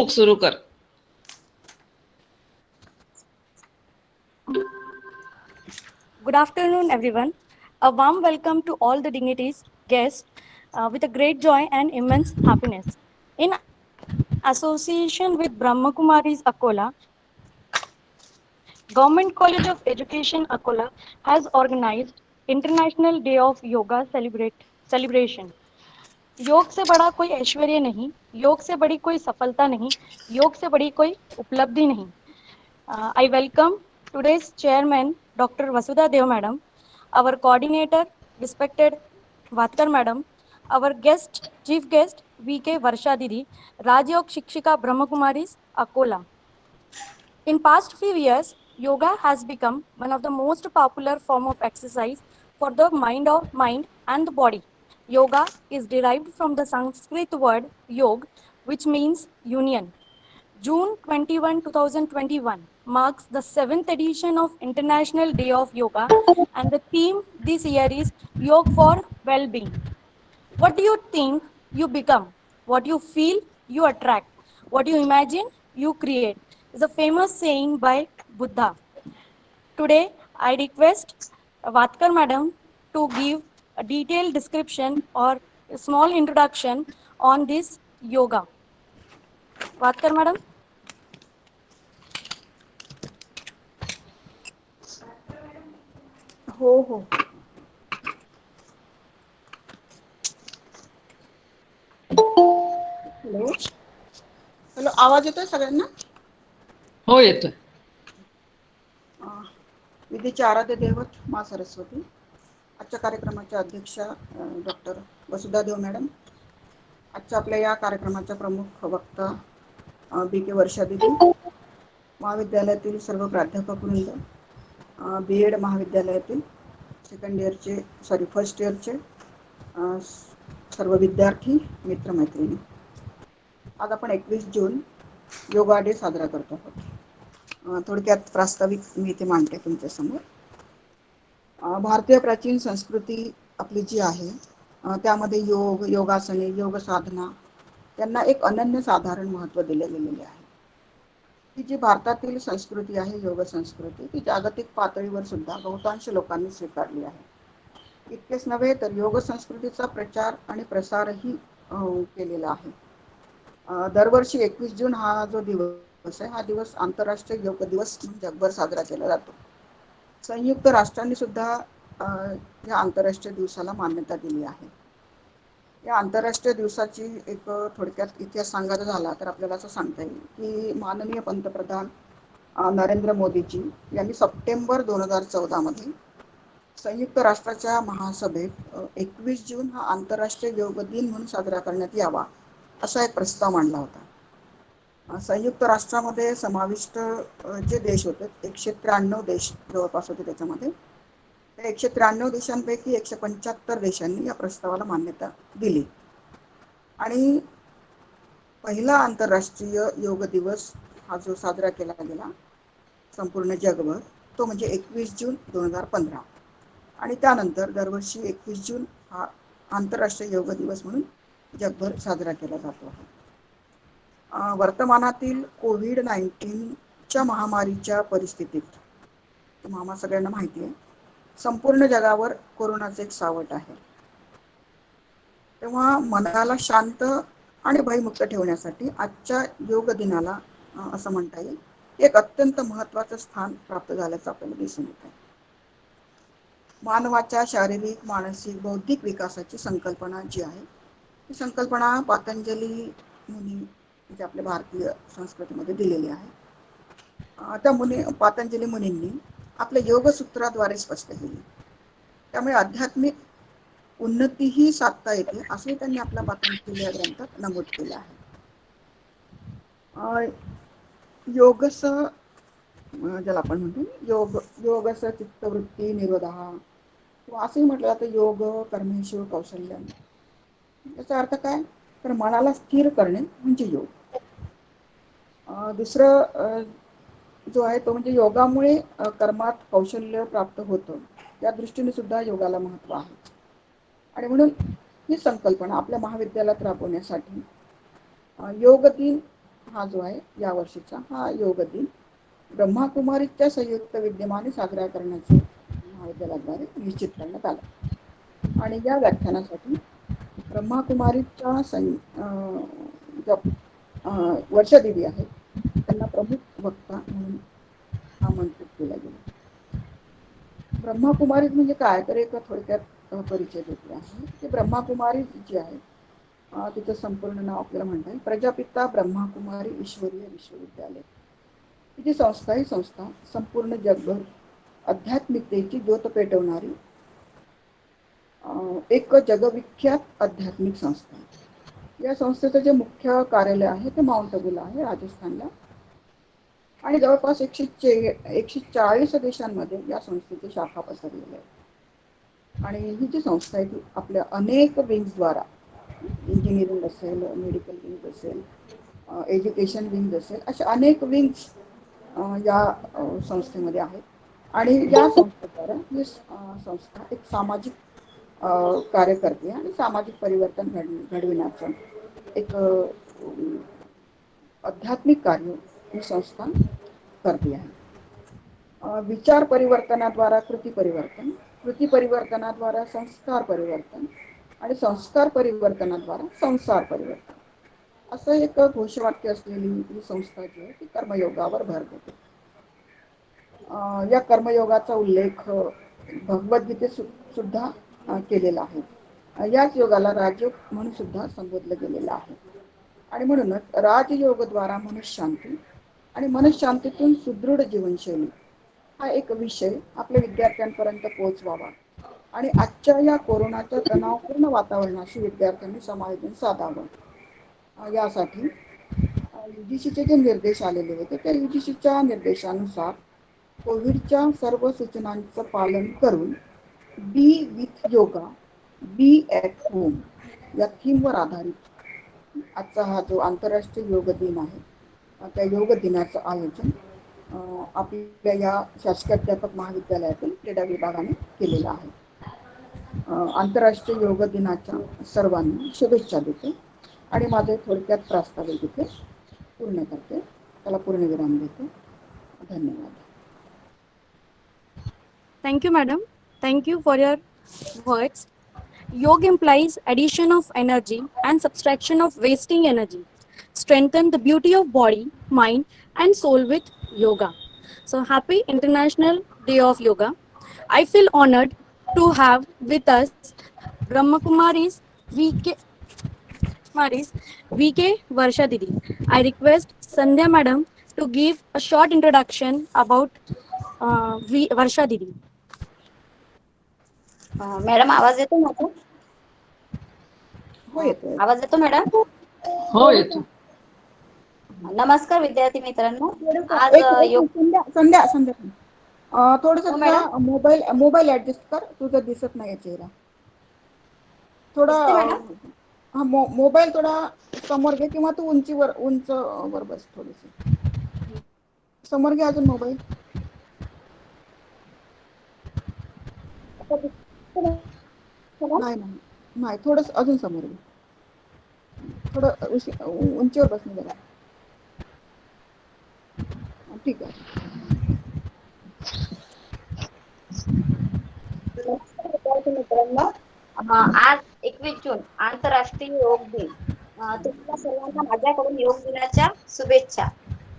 प्रमुख सुरू कर. Good afternoon, everyone. A warm welcome to all the dignitaries, guests, with a great joy and immense happiness. In association with Brahma Kumaris Akola, Government College of Education Akola has organized International Day of Yoga celebration. योग से बड़ा कोई ऐश्वर्य नहीं, योग से बड़ी कोई सफलता नहीं, योग से बड़ी कोई उपलब्धि नहीं. I welcome today's chairman, Dr. Vasudha Dev Madam, our coordinator, respected Vatkar Madam, our guest, chief guest, VK Varsha Didi, Rajyog Shikshika Brahmakumaris, Akola. In past few years, yoga has become one of the most popular form of exercise for the mind and the body. Yoga is derived from the Sanskrit word yog, which means union. June 21, 2021 marks the 7th edition of International Day of Yoga, and the theme this year is Yoga for Well-being. What do you think, you become? What you feel, you attract. What you imagine, you create, is a famous saying by Buddha. Today, I request Vatkar Madam to give a detailed description or a small introduction on this yoga. Vatkar Madam? हो हो. Hello hello, आवाज येतोय सगळ्यांना? हो, येतोय. विधीचे आराध्य दैवत मा सरस्वती, आजच्या कार्यक्रमाच्या अध्यक्षा डॉक्टर वसुधा देव मॅडम, आजच्या आपल्या या कार्यक्रमाच्या प्रमुख वक्ता BK वर्षा दिदी, महाविद्यालयातील सर्व प्राध्यापक वृंद, BEd महाविद्यालयातील फर्स्ट इयरचे सर्व विद्यार्थी, मित्रमैत्रिणी, आज आपण 21 जून योगा डे साजरा करतो आहोत. थोडक्यात प्रास्ताविक मी इथे मांडते तुमच्यासमोर. भारतीय प्राचीन संस्कृती आपली जी आहे त्यामध्ये योग, योगासने, योग साधना यांना एक अनन्यसाधारण महत्त्व दिले गेलेले आहे. ही जी भारतातील संस्कृती आहे, योग संस्कृती, ती जागतिक पातळीवर सुद्धा बहुतांश लोकांनी स्वीकारली आहे. इतकेच नव्हे तर योग संस्कृतीचा प्रचार आणि प्रसारही केलेला आहे. दरवर्षी 21 जून हा जो दिवस आहे, हा दिवस आंतरराष्ट्रीय योग दिवस म्हणून जगभर साजरा केला जातो. संयुक्त राष्ट्रांनी सुद्धा या आंतरराष्ट्रीय दिवसाला मान्यता दिली आहे. या आंतरराष्ट्रीय दिवसाची एक थोडक्यात इतिहास सांगायचा झाला तर आपल्याला असं सांगता येईल की माननीय पंतप्रधान नरेंद्र मोदीजी यांनी सप्टेंबर 2014 मध्ये संयुक्त राष्ट्राच्या महासभेत 21 जून हा आंतरराष्ट्रीय योग दिन म्हणून साजरा करण्यात यावा असा एक प्रस्ताव मांडला होता. संयुक्त राष्ट्रामध्ये समाविष्ट जे देश होते 193 देश जवळपास होते. त्याच्यामध्ये 193 देशांपैकी 175 देशांनी या प्रस्तावाला मान्यता दिली आणि पहिला आंतरराष्ट्रीय योग दिवस हा जो साजरा केला गेला संपूर्ण जगभर तो म्हणजे 21 जून 2015 आणि त्यानंतर दरवर्षी 21 जून हा आंतरराष्ट्रीय योग दिवस म्हणून जगभर साजरा केला जातो. वर्तमानातील कोविड-19च्या महामारीच्या परिस्थितीत, तुम्हाला सगळ्यांना माहिती आहे, संपूर्ण जगावर कोरोनाचे एक सावट आहे. तेव्हा मनाला शांत आणि भयमुक्त ठेवण्यासाठी आजच्या योग दिनाला असं म्हणता येईल एक अत्यंत महत्त्वाचं स्थान प्राप्त झाल्याचं आपल्याला दिसून येतं. मानवाच्या शारीरिक, मानसिक, बौद्धिक विकासाची संकल्पना जी आहे ही संकल्पना पतंजली मुनी म्हणजे आपल्या भारतीय संस्कृतीमध्ये दिलेली आहे. त्या पतंजली मुनींनी आपल्या योगसूत्राद्वारे स्पष्ट केली. त्यामुळे आध्यात्मिक उन्नतीही साधता येते असे त्यांनी आपल्या पतंजली या ग्रंथात नमूद केले आहे. योगस ज्याला आपण म्हणतो योगस चित्तवृत्ती निरोधः किंवा असंही म्हटलं जातं योग कर्मेषु कौशल्य. याचा अर्थ काय तर मनाला स्थिर करणे म्हणजे योग. दुसरं जो आहे तो म्हणजे योगामुळे कर्मात कौशल्य प्राप्त होतं. त्या दृष्टीने सुद्धा योगाला महत्त्व आहे आणि म्हणून ही संकल्पना आपल्या महाविद्यालयात राबवण्यासाठी योग दिन हा जो आहे या वर्षीचा हा योग दिन ब्रह्माकुमारीच्या संयुक्त विद्यमाने साजरा करण्याचं महाविद्यालयाद्वारे निश्चित करण्यात आलं. आणि या व्याख्यानासाठी ब्रह्माकुमारीच्या वर्षा देवी आहेत त्यांना प्रमुख वक्ता म्हणून आमंत्रित केलं गेलं. ब्रह्माकुमारी म्हणजे काय, तर एक थोडक्यात परिचय देते आहे की ब्रह्माकुमारी जी आहे तिचं संपूर्ण नाव आपल्याला म्हणता येईल प्रजापिता ब्रह्माकुमारी ईश्वरीय विश्वविद्यालय. ही संस्था संपूर्ण जगभर आध्यात्मिकतेची ज्योत पेटवणारी एक जगविख्यात आध्यात्मिक संस्था आहे. या संस्थेचं जे मुख्य कार्यालय आहे ते माउंट आबूला आहे राजस्थानला. आणि जवळपास 140 देशांमध्ये या संस्थेची शाखा पसरलेल्या आहेत. आणि ही जी संस्था आहे ती आपल्या अनेक विंग्सद्वारा इंजिनिअरिंग असेल, मेडिकल विंग असेल, एज्युकेशन विंग असेल, अशा अनेक विंग्स या संस्थेमध्ये आहेत. आणि या संस्थेद्वारा ही संस्था एक सामाजिक कार्य करते आणि सामाजिक परिवर्तन घडविण्याचं एक आध्यात्मिक कार्य ही संस्था करते आहे. विचार परिवर्तनाद्वारा कृती परिवर्तन, कृती परिवर्तनाद्वारा संस्कार परिवर्तन आणि संस्कार परिवर्तनाद्वारा संसार परिवर्तन असं एक घोषवाक्य असलेली ही संस्था जी आहे ती कर्मयोगावर भर देते. या कर्मयोगाचा उल्लेख भगवद्गीतेत सुद्धा केलेला आहे. याच योगाला राजयोग म्हणून सुद्धा संबोधलं गेलेलं आहे. आणि म्हणूनच राजयोगद्वारा मनशांती आणि मनशांतीतून सुदृढ जीवनशैली हा एक विषय आपल्या विद्यार्थ्यांपर्यंत पोहोचवावा आणि आजच्या या कोरोनाच्या तणावपूर्ण वातावरणाशी विद्यार्थ्यांनी समायोजन साधावं. यासाठी UGCचे जे निर्देश आलेले होते त्या UGCच्या निर्देशानुसार कोविडच्या सर्व सूचनांचं पालन करून be with yoga, be at home या थीमवर आधारित आजचा हा जो आंतरराष्ट्रीय योग दिन आहे त्या योग दिनाचं आयोजन आपल्या या शासकीय अध्यापक महाविद्यालयातील क्रीडा विभागाने केलेलं आहे. आंतरराष्ट्रीय योग दिनाच्या सर्वांना शुभेच्छा देते आणि माझे थोडक्यात प्रास्ताविक इथे पूर्ण करते. त्याला पूर्णविराम देते. धन्यवाद. Thank you, madam. Thank you for your words. Yoga implies addition of energy and subtraction of wasting energy. Strengthen the beauty of body, mind, and soul with yoga. So, happy International Day of Yoga. I feel honored to have with us Brahma Kumaris VK Varsha Didi. I request Sandhya madam to give a short introduction about Varsha Didi. Madam आवाज येतो माझा? हो येतोय. आवाज येतो madam? हो येतो. नमस्कार विद्यार्थी मित्रांनो. आज संध्या थोडस हो तुझा मॅडम. मोबाईल ऍडजस्ट कर, तुझं दिसत नाही चेहरा. थोडा दिसते मॅडम? हा मोबाईल थोडा समोर घे किंवा तू उंच वर बस, थोडस समोर घे अजून मोबाईल. नाही नाही नाही थोडस अजून समोर घे, थोडं उंचीवर बसणे जरा. ठीक आहे. नमस्कार विद्यार्थी मित्रांनो. आज 21 जून आंतरराष्ट्रीय योग दिन. तुम्हाला सर्वांना माझ्याकडून योग दिनाच्या शुभेच्छा.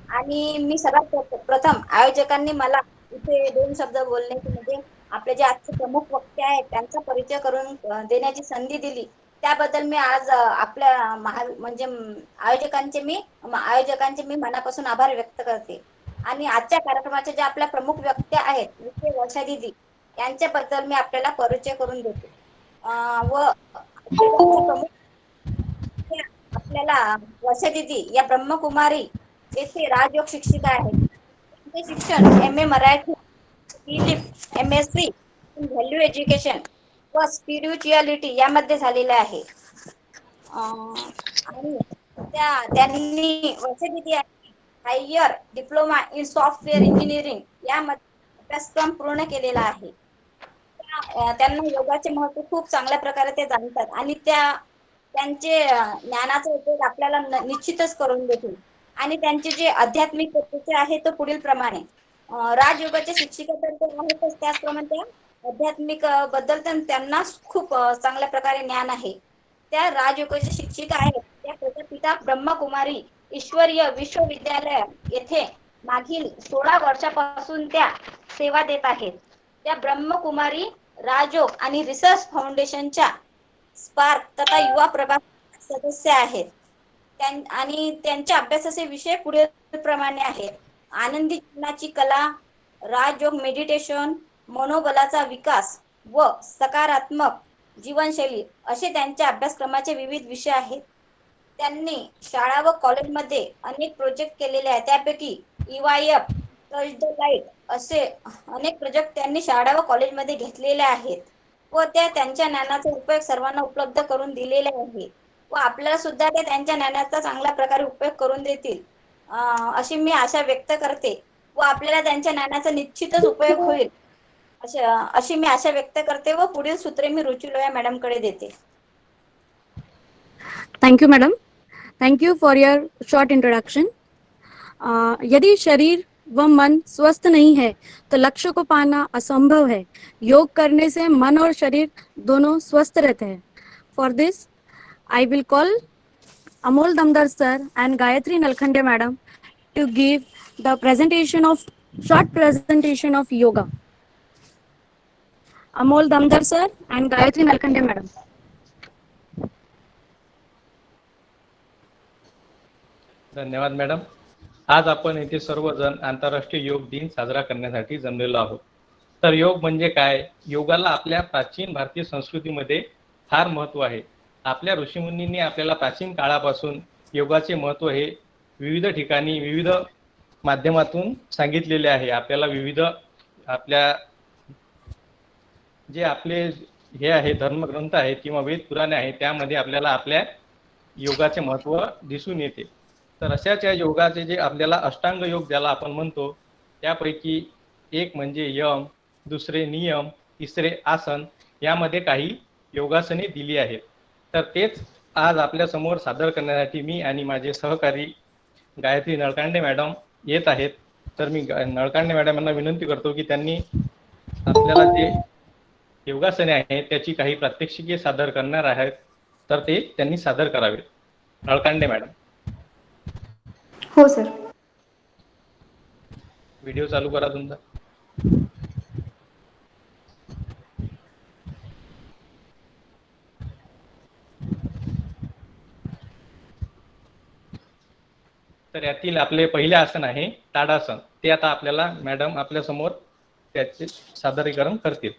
आणि मी सर्वात प्रथम आयोजकांनी मला इथे 2 शब्द बोलण्याची म्हणजे आपले जे आजचे प्रमुख वक्ते आहेत त्यांचा परिचय करून देण्याची संधी दिली त्याबद्दल मी आज आपल्या म्हणजे आयोजकांचे मी मनापासून आभार व्यक्त करते. आणि आजच्या कार्यक्रमाच्या ज्या आपल्या प्रमुख व्यक्ती आहेत विखे वर्षा दीदी यांच्याबद्दल मी आपल्याला परिचय करून देते. व प्रमुख आपल्याला वर्षा दीदी या ब्रह्मकुमारी येथे राजयोग शिक्षिका आहेत. त्यांचे शिक्षण MA Marathi, MSc in value education व स्पिरिच्युअलिटी यामध्ये झालेले आहे. आणि त्यांनी Varsha Didi higher diploma in software engineering यामध्ये अभ्यासक्रम पूर्ण केलेला आहे. त्यांना योगाचे महत्त्व खूप चांगल्या प्रकारे ते जाणतात आणि त्यांचे ज्ञानाचा उपयोग आपल्याला निश्चितच करून देतील. आणि त्यांचे जे आध्यात्मिक परिचय आहे तो पुढील प्रमाणे. राजयोगाच्या शिक्षिका तर ते आहेतच, त्याचप्रमाणे त्या आध्यात्मिक बद्दल तर त्यांना खूप चांगल्या प्रकारे ज्ञान आहे. त्या राजयोगाच्या शिक्षिका आहेत त्या प्रजापिता ब्रह्मकुमारी ईश्वरीय विश्वविद्यालय येथे मागील 16 वर्षापासून त्या सेवा देत आहेत. त्या ब्रह्मकुमारी राजयोग आणि रिसर्च फाउंडेशनच्या स्पार्क तथा युवा प्रभाग सदस्य आहेत. आणि त्यांच्या अभ्यासाचे विषय पुढील प्रमाणे आहेत. आनंदी जीवनाची कला, राजयोग मेडिटेशन, मनोबलाचा विकास व सकारात्मक जीवनशैली असे त्यांच्या अभ्यासक्रमाचे विविध विषय आहेत. त्यांनी शाळा व कॉलेजमध्ये अनेक प्रोजेक्ट केलेले आहेत. त्यापैकी EYF, टच द लाईट असे अनेक प्रोजेक्ट त्यांनी शाळा व कॉलेजमध्ये घेतलेले आहेत व त्या त्यांच्या ज्ञानाचा उपयोग सर्वांना उपलब्ध करून दिलेले आहे व आपल्याला सुद्धा ते त्यांच्या ज्ञानाचा चांगल्या प्रकारे उपयोग करून देतील अशी मी आशा व्यक्त करते व आपल्याला त्यांच्या ज्ञानाचा निश्चितच उपयोग होईल अशी मी आशा व्यक्त करते व पुढील सूत्रे मी रुची लोया मॅडम कडे देते. Thank you madam, thank you for your short introduction. यदि शरीर व मन स्वस्थ नहीं है तो लक्ष्य को पाना असंभव है. योग करने से मन और शरीर दोनों स्वस्थ रहते हैं. For this I will call Amol Damdar sir and Gayatri Nalkhande madam to give the short presentation of yoga. Amol Damdar sir and Gayatri Nalkhande madam. धन्यवाद मॅडम. आज आपण येथे सर्वजण आंतरराष्ट्रीय योग दिन साजरा करण्यासाठी जमलेलो आहोत. तर योग म्हणजे काय? योगाला आपल्या प्राचीन भारतीय संस्कृतीमध्ये फार महत्त्व आहे. आपल्या ऋषीमुनींनी आपल्याला प्राचीन काळापासून योगाचे महत्त्व हे विविध ठिकाणी विविध माध्यमातून सांगितलेले आहे. आपल्याला विविध आपल्या जे आपले हे आहे धर्मग्रंथ आहेत किंवा वेद पुराणे आहेत त्यामध्ये आपल्याला आपल्या योगाचे महत्त्व दिसून येते. तर अशाच या योगाचे जे आपल्याला अष्टांग योग ज्याला आपण म्हणतो त्यापैकी एक म्हणजे यम, दुसरे नियम, तिसरे आसन, यामध्ये काही योगासने दिली आहेत. तर तेच आज आपल्या समोर सादर करण्यासाठी मी आणि माझे सहकारी गायत्री नळकांडे मॅडम येत आहेत. तर मी नळकांडे मॅडम यांना विनंती करतो की त्यांनी आपल्याला जे योगासने आहेत त्याची काही प्रात्यक्षिके सादर करणार आहेत तर ते त्यांनी सादर करावे. नळकांडे मॅडम. हो सर. व्हिडिओ चालू करा तुमचा. तर यातील आपले पहिले आसन आहे ताडासन. ते आता आपल्याला मॅडम आपल्या समोर त्याचे सादरीकरण करतील.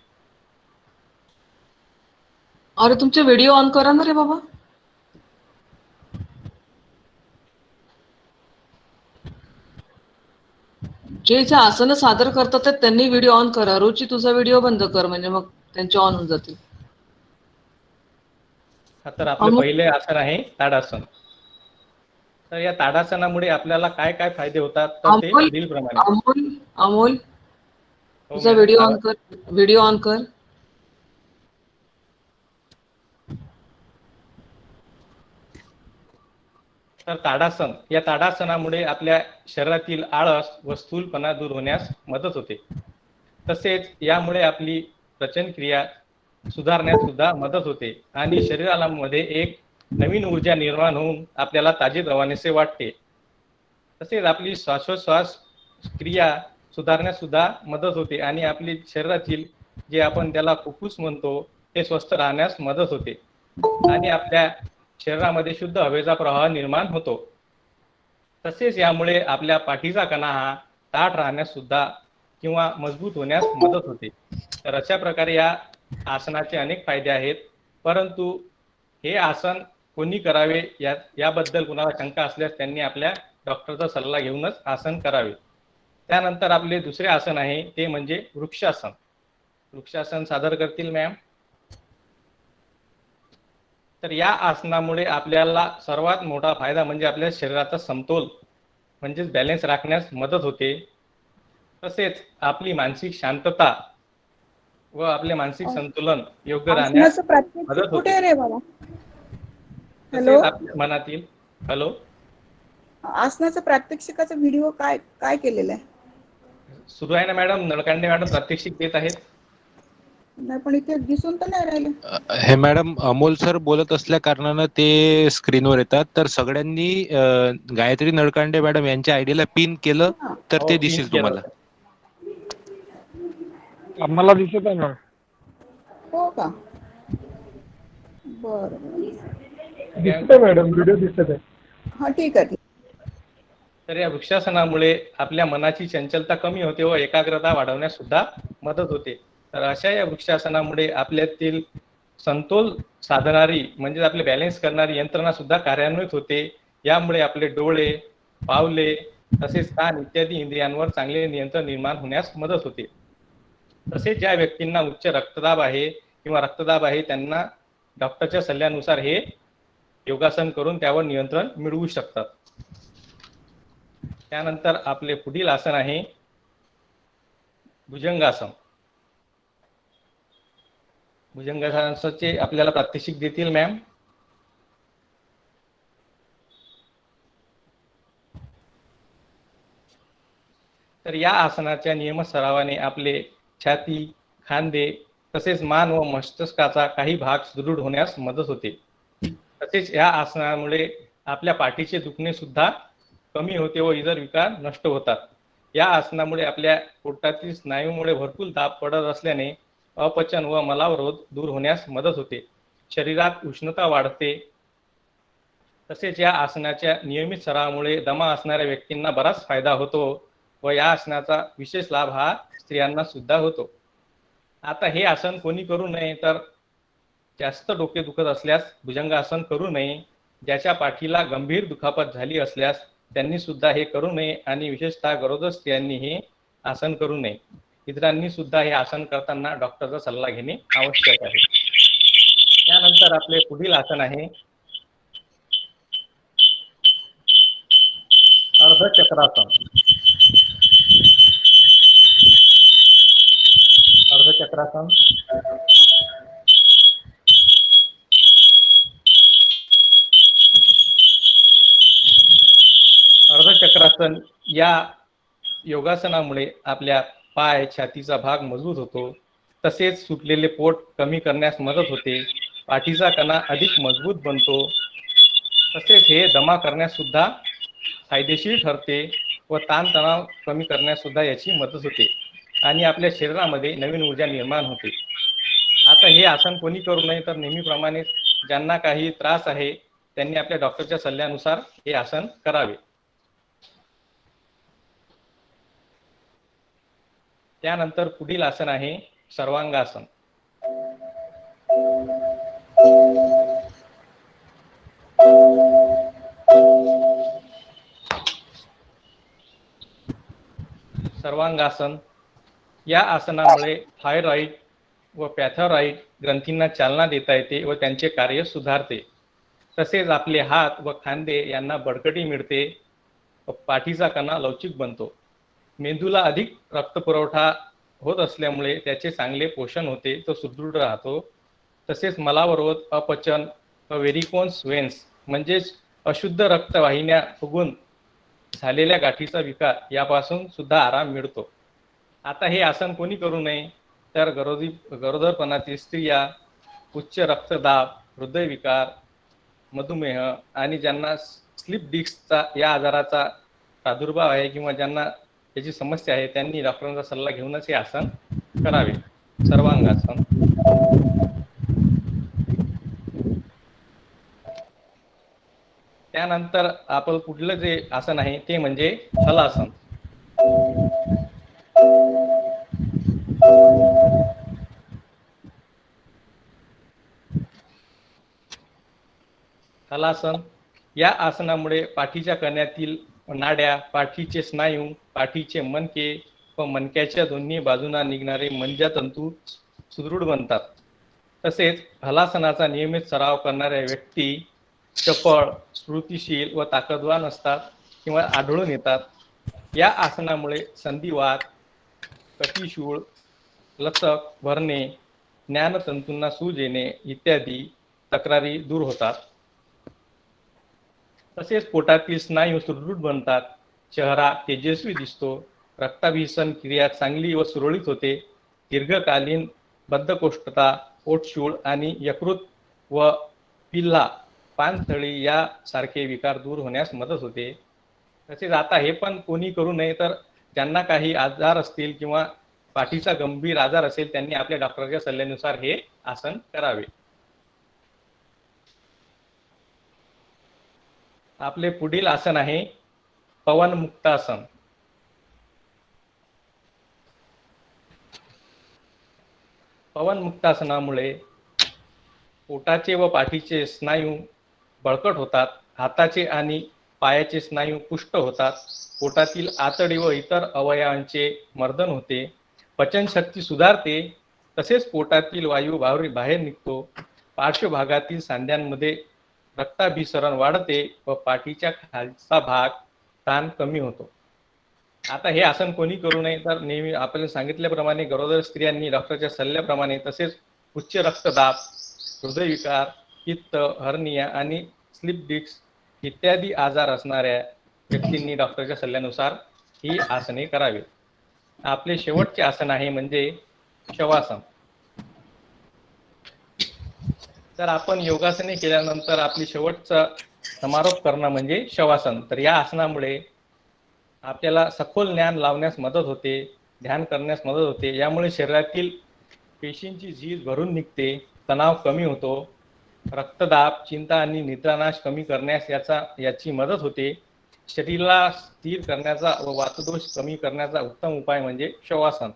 अरे तुमचे व्हिडिओ ऑन करा ना रे बाबा. जे जे आसन सादर करतात त्यांनी व्हिडिओ ऑन करा. रुची तुझा व्हिडिओ बंद कर म्हणजे मग त्यांचे ऑन होऊन जातील. तर आपले पहिले आसन आहे ताडासन. तर या ताडासनामुळे आपल्याला काय काय फायदे होतात तर ते पुढीलप्रमाणे. अमोल तुझा व्हिडिओ ऑन कर. व्हिडिओ ऑन कर. तर ताडासन, या ताडासनामुळे आपल्या शरीरातील आळस व स्थूलपणा दूर होण्यास मदत होते. तसेच यामुळे आपली पचन क्रिया सुधारण्यास सुद्धा मदत होते आणि शरीराला मध्ये एक नवीन ऊर्जा निर्माण होऊन आपल्याला ताजेतवानेसे वाटते. तसेच आपली श्वासोच्छ्वास क्रिया सुधारण्यास सुद्धा मदत होते आणि आपली शरीरातील जे आपण त्याला फुफ्फुस म्हणतो ते स्वस्थ राहण्यास मदत होते आणि आपल्या शरीरामध्ये शुद्ध हवेचा प्रवाह निर्माण होतो. तसेच यामुळे आपल्या पाठीचा कणा हा ताठ राहण्यास सुद्धा किंवा मजबूत होण्यास मदत होते. तर अशा प्रकारे या आसनाचे अनेक फायदे आहेत. परंतु हे आसन कोणी करावे याबद्दल कुणाला शंका असल्यास त्यांनी आपल्या डॉक्टरचा सल्ला घेऊनच आसन करावे. त्यानंतर आपले दुसरे आसन आहे ते म्हणजे वृक्षासन. वृक्षासन सादर करतील मॅम. तर या आसनामुळे आपल्याला सर्वात मोठा फायदा म्हणजे आपल्या शरीराचा समतोल म्हणजेच बॅलन्स राखण्यास मदत होते. तसेच आपली मानसिक शांतता व आपले मानसिक संतुलन योग्य राहण्यास मदत होते. कुठे रे बाबा? तसेच आपल्या मनातील आसनाचा प्रात्यक्षिकाचा व्हिडिओ काय काय केलेला आहे? सुरू आहे ना मॅडम, नळकांडे मॅडम प्रात्यक्षिक देत आहेत. नाही पण इथे दिसून तर नाही राहिले. हे मॅडम अमोल सर बोलत असल्या कारणानं ते स्क्रीनवर येतात. तर सगळ्यांनी गायत्री नळकांडे मॅडम यांच्या आयडीला पिन केलं हा. तर हो, ते पिन दिसेल केलं तुम्हाला. होतं. आम्हाला दिसत आहे ना. हो का? बरं बरं. दिसत आहे मॅडम, व्हिडिओ दिसत आहे. हा ठीक आहे. तर या वृक्षासनामुळे आपल्या मनाची चंचलता कमी होते व एकाग्रता वाढवण्यास सुद्धा मदत होते. तर अशा या वृक्षासनामुळे आपल्यातील समतोल साधणारी म्हणजे आपले बॅलन्स करणारी यंत्रणा सुद्धा कार्यान्वित होते. यामुळे आपले डोळे, पावले तसेच कान इत्यादी इंद्रियांवर चांगले नियंत्रण निर्माण होण्यास मदत होते. तसेच ज्या व्यक्तींना उच्च रक्तदाब आहे किंवा रक्तदाब आहे त्यांना डॉक्टरच्या सल्ल्यानुसार हे योगासन करून त्यावर नियंत्रण मिळवू शकतात. त्यानंतर आपले पुढील आसन आहे भुजंगासन. भुजंगासनाचे आपल्याला प्रात्यक्षिक देतील मॅम. तर या आसनाच्या नियमित सरावाने आपले छाती, खांदे तसेच मान व मस्तकाचा काही भाग सुदृढ होण्यास मदत होते. तसेच या आसनामुळे आपल्या पाठीचे दुखणे सुद्धा कमी होते व इतर विकार नष्ट होतात. या आसनामुळे आपल्या पोटातील स्नायूमुळे भरपूर दाब पडत असल्याने अपचन व मलावरोध दूर होण्यास मदत होते. शरीरात उष्णता वाढते. तसेच या आसनाच्या नियमित सरावामुळे दमा असणाऱ्या व्यक्तींना बराच फायदा होतो व या आसनाचा विशेष लाभ हा स्त्रियांना सुद्धा होतो. आता हे आसन कोणी करू नये तर जास्त डोके दुखत असल्यास भुजंगासन करू नये. ज्याच्या पाठीला गंभीर दुखापत झाली असल्यास त्यांनी सुद्धा हे करू नये आणि विशेषतः गरोदर स्त्रियांनी हे आसन करू नये. इतरांनी सुद्धा हे आसन करताना डॉक्टरचा सल्ला घेणे आवश्यक आहे. त्यानंतर आपले पुढील आसन आहे अर्धचक्रासन. अर्धचक्रासन अर्धचक्रासन या योगासनामुळे आपल्या पाय, छातीचा भाग मजबूत होतो. तसेच सुटलेले पोट कमी करण्यास मदत होते. पाठीचा कणा अधिक मजबूत बनतो. तसेच हे दमा करण्यास सुद्धा फायदेशीर ठरते व ताणतणाव कमी करण्यास सुद्धा याची मदत होते आणि आपल्या शरीरामध्ये नवीन ऊर्जा निर्माण होते. आता हे आसन कोणी करू नये तर नेहमीप्रमाणे ज्यांना काही त्रास आहे त्यांनी आपल्या डॉक्टरच्या सल्ल्यानुसार हे आसन करावे. त्यानंतर पुढील आसन आहे सर्वांगासन. सर्वांगासन या आसनामुळे थायरॉइड व पॅथॉरॉइड ग्रंथींना चालना देता येते व त्यांचे कार्य सुधारते. तसेच आपले हात व खांदे यांना बळकटी मिळते व पाठीचा कणा लवचिक बनतो. मेंदूला अधिक रक्तपुरवठा होत असल्यामुळे त्याचे चांगले पोषण होते, तो सुदृढ राहतो. तसेच मलावरोध, अपचन व व्हेरिकोन्स वेन्स म्हणजेच अशुद्ध रक्तवाहिन्या फुगून झालेल्या गाठीचा विकार यापासून सुद्धा आराम मिळतो. आता हे आसन कोणी करू नये तर गरोदरपणातील स्त्रिया, उच्च रक्तदाब, हृदयविकार, मधुमेह आणि ज्यांना स्लीप डिस्कचा या आजाराचा प्रादुर्भाव आहे किंवा ज्यांना याची समस्या आहे त्यांनी डॉक्टरांचा सल्ला घेऊनच हे आसन करावे. सर्वांगासन. त्यानंतर आपण पुढलं जे आसन आहे ते म्हणजे हलासन. हलासन या आसनामुळे पाठीच्या कण्यातील नाड्या, पाठीचे स्नायू, पाठीचे मणके व मणक्याच्या दोन्ही बाजूंना निघणारे मज्जातंतू सुदृढ बनतात. तसेच हलासनाचा नियमित सराव करणाऱ्या व्यक्ती चपळ, स्फूर्तिशील व ताकदवान असतात किंवा आढळून येतात. या आसनामुळे संधिवात, कटीशूळ, लचक भरणे, ज्ञानतंतूंना सूज येणे इत्यादी तक्रारी दूर होतात. तसेच पोटातील स्नायू सुदृढ बनतात, चेहरा तेजस्वी दिसतो, रक्ताभिसरण क्रिया चांगली व सुरळीत होते, दीर्घकालीन बद्धकोष्ठता, पोटशूळ आणि यकृत व पिल्ला पानथळी यासारखे विकार दूर होण्यास मदत होते. तसेच आता हे पण कोणी करू नये, तर ज्यांना काही आजार असतील किंवा पाठीचा गंभीर आजार असेल त्यांनी आपल्या डॉक्टरच्या सल्ल्यानुसार हे आसन करावे. आपले पुढील आसन आहे पवन मुक्तासन. पवन मुक्तासनामुळे पोटाचे व पाठीचे स्नायू बळकट होतात, हाताचे आणि पायाचे स्नायू पुष्ट होतात, पोटातील आतडी व इतर अवयवांचे मर्दन होते, पचनशक्ती सुधारते, तसेच पोटातील वायू बाहेर निघतो, पार्श्वभागातील सांध्यांमध्ये रक्ताभिसरण वाढते व पाठीच्या खालचा भाग ताण कमी होतो. आता हे आसन कोणी करू नये, तर नेहमी आपल्याला सांगितल्याप्रमाणे गरोदर स्त्रियांनी डॉक्टरच्या सल्ल्याप्रमाणे, तसेच उच्च रक्तदाब, हृदयविकार, पित्त, हर्निया आणि स्लिप डिस्क इत्यादी आजार असणाऱ्या व्यक्तींनी डॉक्टरच्या सल्ल्यानुसार ही आसने करावी. आपले शेवटचे आसन आहे म्हणजे शवासन. तर आपण योगासने केल्यानंतर आपली शेवटचा समारोप करणं म्हणजे शवासन. तर या आसनामुळे आपल्याला सखोल ज्ञान लावण्यास मदत होते, ध्यान करण्यास मदत होते. यामुळे शरीरातील पेशींची झीज भरून निघते, तणाव कमी होतो, रक्तदाब, चिंता आणि निद्रानाश कमी करण्यास याची मदत होते. शरीराला स्थिर करण्याचा व वातदोष कमी करण्याचा उत्तम उपाय म्हणजे शवासन.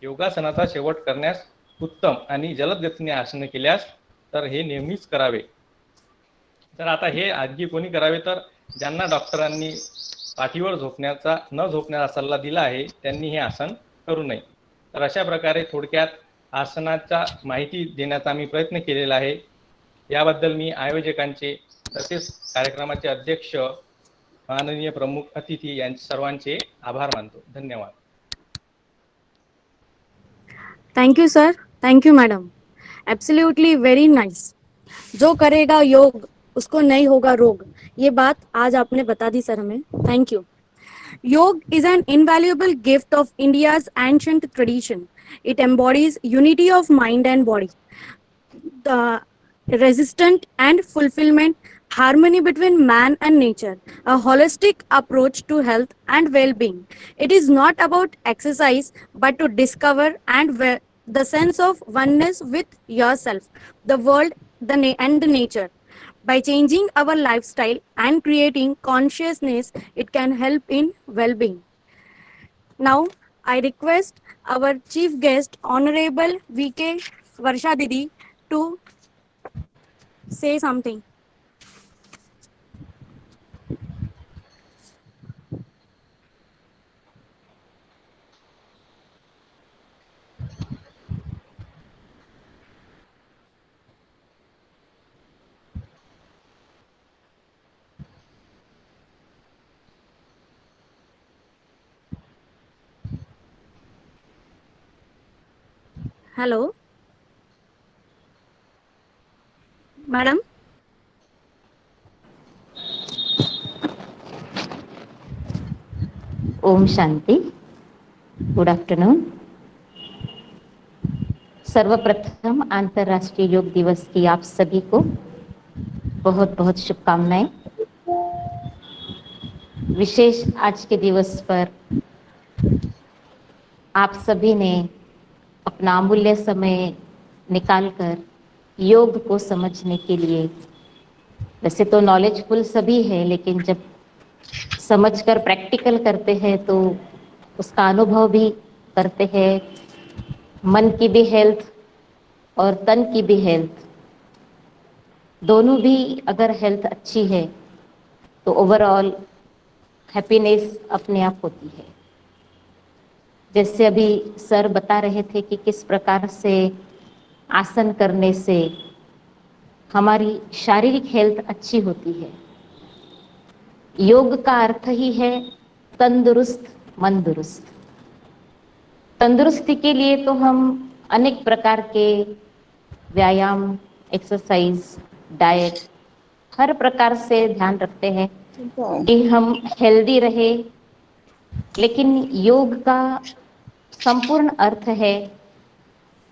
योगासनाचा शेवट करण्यास उत्तम आणि जलद गतीने आसने केल्यास तर हे नेहमीच करावे. तर आता हे आधी कोणी करावे, तर ज्यांना डॉक्टरांनी पाठीवर न झोपण्याचा सल्ला दिला आहे त्यांनी हे आसन करू नये. तर अशा प्रकारे थोडक्यात आसनाचा माहिती देण्याचा मी प्रयत्न केलेला आहे. याबद्दल मी आयोजकांचे तसेच कार्यक्रमाचे अध्यक्ष, माननीय प्रमुख अतिथी यांचे सर्वांचे आभार मानतो. धन्यवाद. Thank you sir, thank you madam, absolutely very nice. जो करेगा योग उसको नहीं होगा रोग, ये बात आज आपने बता दी सर हमें. Thank you. Yoga is an invaluable gift of India's ancient tradition. It embodies unity of mind and body, the resistance and fulfillment, harmony between man and nature, a holistic approach to health and well-being. It is not about exercise, but to discover and the sense of oneness with yourself, the world, and the nature. By changing our lifestyle and creating consciousness, it can help in well-being. Now, I request our chief guest, Honorable V.K. Varsha Didi, to say something. Hello, madam. ओम शांति. Good afternoon. सर्वप्रथम अंतर्राष्ट्रीय योग दिवस की आप सभी को बहुत बहुत शुभकामनाएं. विशेष आज के दिवस पर आप सभी ने अपना अमूल्य समय निकालकर योग को समझने के लिए, वैसे तो नॉलेजफुल सभी है, लेकिन जब समझकर प्रैक्टिकल करते हैं तो उसका अनुभव भी करते हैं. मन की भी हेल्थ और तन की भी हेल्थ, दोनों भी अगर हेल्थ अच्छी है तो ओवरऑल हैप्पीनेस अपने आप होती है. जैसे अभी सर बता रहे थे कि किस प्रकार से आसन करने से हमारी शारीरिक हेल्थ अच्छी होती है. योग का अर्थ ही है तंदुरुस्त मन दुरुस्त. तंदुरुस्ती के लिए तो हम अनेक प्रकार के व्यायाम, एक्सरसाइज, डाइट हर प्रकार से ध्यान रखते हैं ठीक है। कि हम हेल्दी रहे, लेकिन योग का संपूर्ण अर्थ है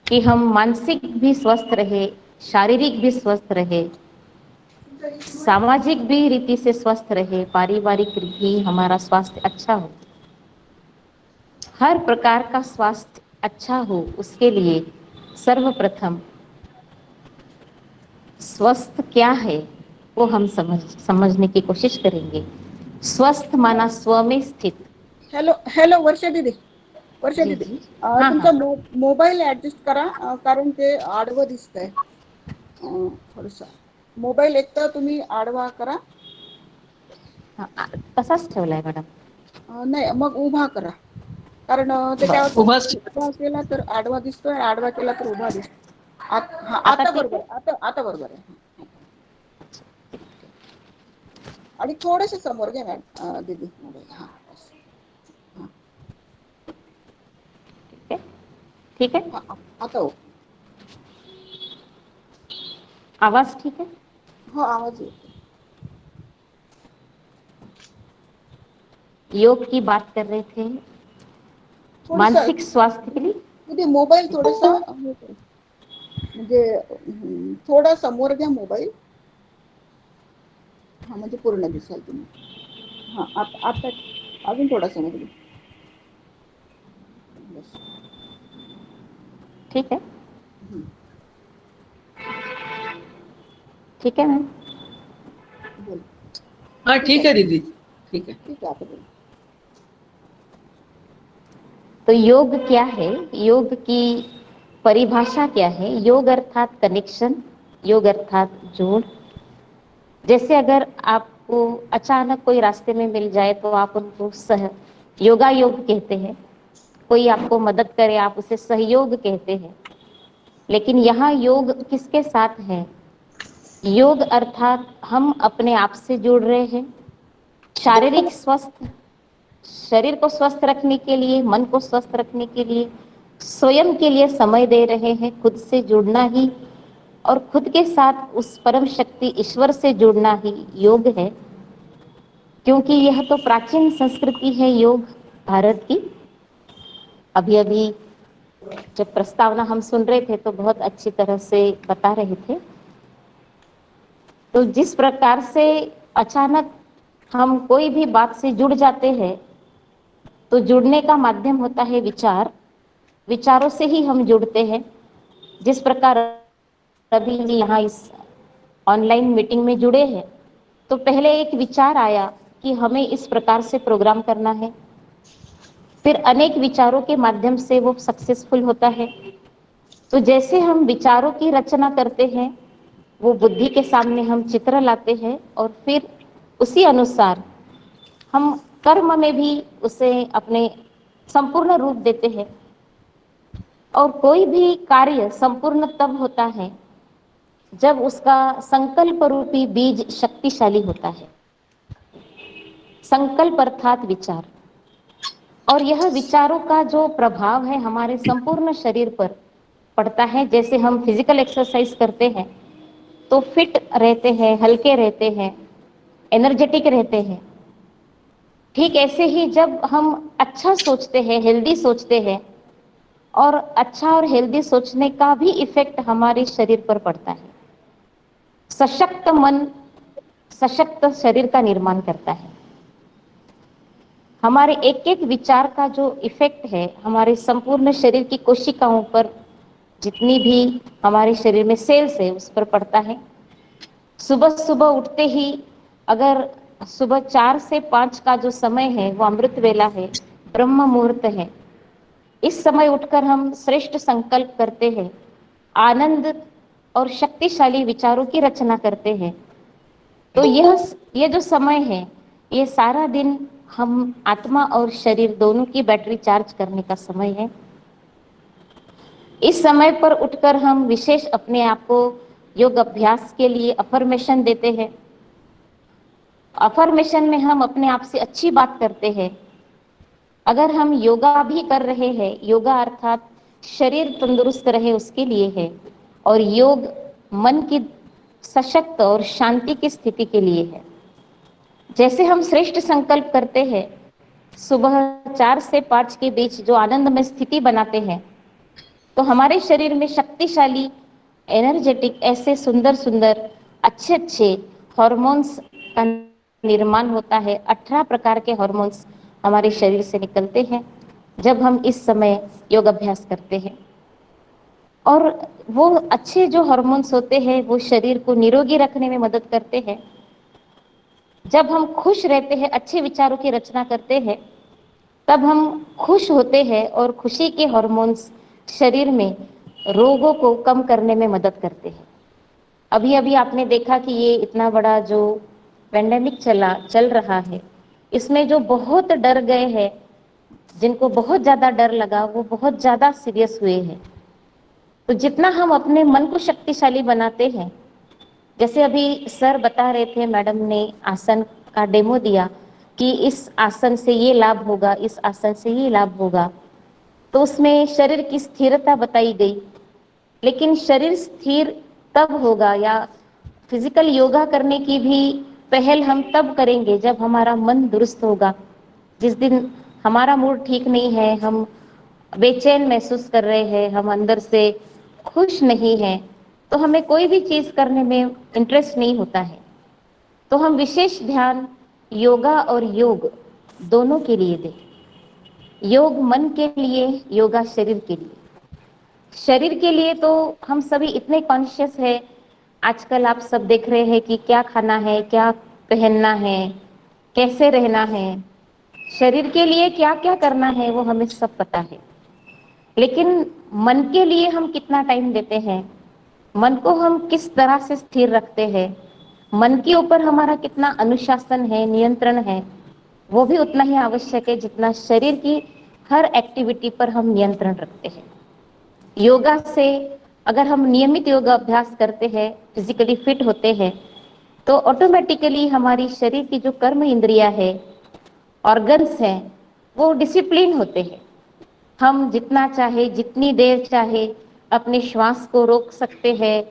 कि हम मानसिक भी स्वस्थ रहे, शारीरिक भी स्वस्थ रहे, सामाजिक भी रीति से स्वस्थ रहे, पारिवारिक भी हमारा स्वास्थ्य अच्छा हो, हर प्रकार का स्वास्थ्य अच्छा हो। उसके लिए सर्वप्रथम स्वस्थ क्या है वो हम समझने की कोशिश करेंगे। स्वस्थ माना स्व में स्थित। हॅलो हॅलो, वर्षा दीदी, वर्षा जी दीदी, जी, हाँ तुमचा हाँ, मोबाईल ऍडजस्ट करा, कारण ते आडवं दिसतंय. थोडस मोबाईल एक तर तुम्ही आडवा करा. हाँ, तसाच ठेवलाय मॅडम. नाही, मग उभा करा, कारण ते काय बरं, होतं, उभाच ठेवा. उभा केला तर आडवा दिसतोय, आडवा केला तर उभा दिसतो. हा, आता आता ठीक बरोबर आहे. आहे, आता बरोबर आहे. आणि थोडेसे समोर घ्या मॅडम, दीदी मोबाईल. हा, बस. हा, ठीक है, ठीक है. हा, आता हो. आवाज ठीक है. हो, आवाज येतो. योग की बात कर रहे थे, थोडस मानसिक स्वास्थ्य के लिए. दीदी मोबाईल थोडासा म्हणजे थोडा समोर घ्या मोबाईल. हा, म्हणजे पूर्ण दिसाल तुम्ही. हा, आता अजून थोडा समोर घ्या. बस. ठीक है, हम्म, ठीक है मैम. बोल. हाँ ठीक ठीक आहे, है दीदी, ठीक है. ठीक आहे, आता बोल. तो योग क्या है, योग की परिभाषा क्या है? योग अर्थात कनेक्शन, योग अर्थात जोड़. जैसे अगर आपको अचानक कोई रास्ते में मिल जाए तो आप उनको योगा योग कहते हैं. कोई आपको मदद करे आप उसे सहयोग कहते हैं. लेकिन यहाँ योग किसके साथ है? योग अर्थात हम अपने आप से जुड़ रहे हैं, शारीरिक स्वस्थ, शरीर को स्वस्थ रखने के लिए, मन को स्वस्थ रखने के लिए, स्वयं के लिए समय दे रहे हैं. खुद से जुड़ना ही और खुद के साथ उस परम शक्ति ईश्वर से जुड़ना ही योग है. क्योंकि यह तो प्राचीन संस्कृति है योग भारत की. अभी अभी जब प्रस्तावना हम सुन रहे थे तो बहुत अच्छी तरह से बता रहे थे. तो जिस प्रकार से अचानक हम कोई भी बात से जुड़ जाते हैं, तो जुड़ने का माध्यम होता है विचार. विचारों से ही हम जुड़ते हैं. जिस प्रकार अभी यहाँ इस ऑनलाइन मीटिंग में जुड़े हैं, तो पहले एक विचार आया कि हमें इस प्रकार से प्रोग्राम करना है. फिर अनेक विचारों के माध्यम से वो सक्सेसफुल होता है. तो जैसे हम विचारों की रचना करते हैं, वो बुद्धि के सामने हम चित्र लाते हैं और फिर उसी अनुसार हम कर्म में भी उसे अपने संपूर्ण रूप देते हैं. और कोई भी कार्य संपूर्ण तब होता है जब उसका संकल्प रूपी बीज शक्तिशाली होता है. संकल्प अर्थात विचार. और यह विचारों का जो प्रभाव है हमारे संपूर्ण शरीर पर पड़ता है. जैसे हम फिजिकल एक्सरसाइज करते हैं तो फिट रहते हैं, हल्के रहते हैं, एनर्जेटिक रहते हैं. ठीक ऐसे ही जब हम अच्छा सोचते हैं, हेल्दी सोचते हैं, और अच्छा और हेल्दी सोचने का भी इफेक्ट हमारे शरीर पर पड़ता है. सशक्त मन सशक्त शरीर का निर्माण करता है. हमारे एक एक विचार का जो इफेक्ट है हमारे संपूर्ण शरीर की कोशिकाओं पर, जितनी भी हमारे शरीर में सेल्स है उस पर पड़ता है. सुबह सुबह उठते ही अगर सुबह 4 से 5 का जो समय है वो अमृत वेला है, ब्रह्म मुहूर्त है. इस समय उठकर हम श्रेष्ठ संकल्प करते हैं, आनंद और शक्तिशाली विचारों की रचना करते हैं. तो ये जो समय है, ये सारा दिन हम आत्मा और शरीर दोनों की बैटरी चार्ज करने का समय है. इस समय पर उठकर हम विशेष अपने आप को योग अभ्यास के लिए अफर्मेशन देते हैं. अफर्मेशन में हम अपने आप से अच्छी बात करते हैं. अगर हम योगा भी कर रहे हैं, योगा अर्थात शरीर तंदुरुस्त रहे उसके लिए है, और योग मन की सशक्त और शांति की स्थिति के लिए है। जैसे हम श्रेष्ठ संकल्प करते हैं, सुबह 4 से 5 के बीच जो आनंद में स्थिति बनाते हैं, तो हमारे शरीर में शक्तिशाली, एनर्जेटिक, ऐसे सुंदर सुंदर अच्छे अच्छे हॉर्मोन्स का निर्माण होता है। 18 प्रकार के हॉर्मोन्स हमारे शरीर से निकलते हैं जब हम इस समय योग अभ्यास करते हैं। और वो अच्छे जो हॉर्मोन्स होते हैं वो शरीर को निरोगी रखने में मदद करते हैं। जब हम खुश रहते हैं, अच्छे विचारों की रचना करते हैं, तब हम खुश होते हैं और खुशी के हॉर्मोन्स शरीर में रोगों को कम करने में मदद करते हैं। अभी अभी आपने देखा कि ये इतना बड़ा जो पेंडेमिक चल रहा है, इसमें जो बहुत डर गए हैं, जिनको बहुत ज़्यादा डर लगा, वो बहुत ज़्यादा सीरियस हुए हैं। तो जितना हम अपने मन को शक्तिशाली बनाते हैं, जैसे अभी सर बता रहे थे, मैडम ने आसन का डेमो दिया कि इस आसन से ये लाभ होगा, इस आसन से ये लाभ होगा, तो उसमें शरीर की स्थिरता बताई गई। लेकिन शरीर स्थिर तब होगा, या फिजिकल योगा करने की भी पहल हम तब करेंगे जब हमारा मन दुरुस्त होगा। जिस दिन हमारा मूड ठीक नहीं है, हम बेचैन महसूस कर रहे हैं, हम अंदर से खुश नहीं हैं, तो हमें कोई भी चीज़ करने में इंटरेस्ट नहीं होता है। तो हम विशेष ध्यान योगा और योग दोनों के लिए दें। योग मन के लिए, योगा शरीर के लिए। शरीर के लिए तो हम सभी इतने कॉन्शियस है, आजकल आप सब देख रहे हैं कि क्या खाना है, क्या पहनना है, कैसे रहना है। शरीर के लिए क्या क्या करना है वो हमें सब पता है, लेकिन मन के लिए हम कितना टाइम देते हैं, मन को हम किस तरह से स्थिर रखते हैं, मन के ऊपर हमारा कितना अनुशासन है, नियंत्रण है, वो भी उतना ही आवश्यक है जितना शरीर की हर एक्टिविटी पर हम नियंत्रण रखते हैं। योगा से अगर हम नियमित योगा अभ्यास करते हैं, फिजिकली फिट होते हैं, तो ऑटोमेटिकली हमारी शरीर की जो कर्म इंद्रिया है, ऑर्गन्स हैं, वो डिसिप्लिन होते हैं। हम जितना चाहे, जितनी देर चाहे अपने श्वास को रोक सकते हैं,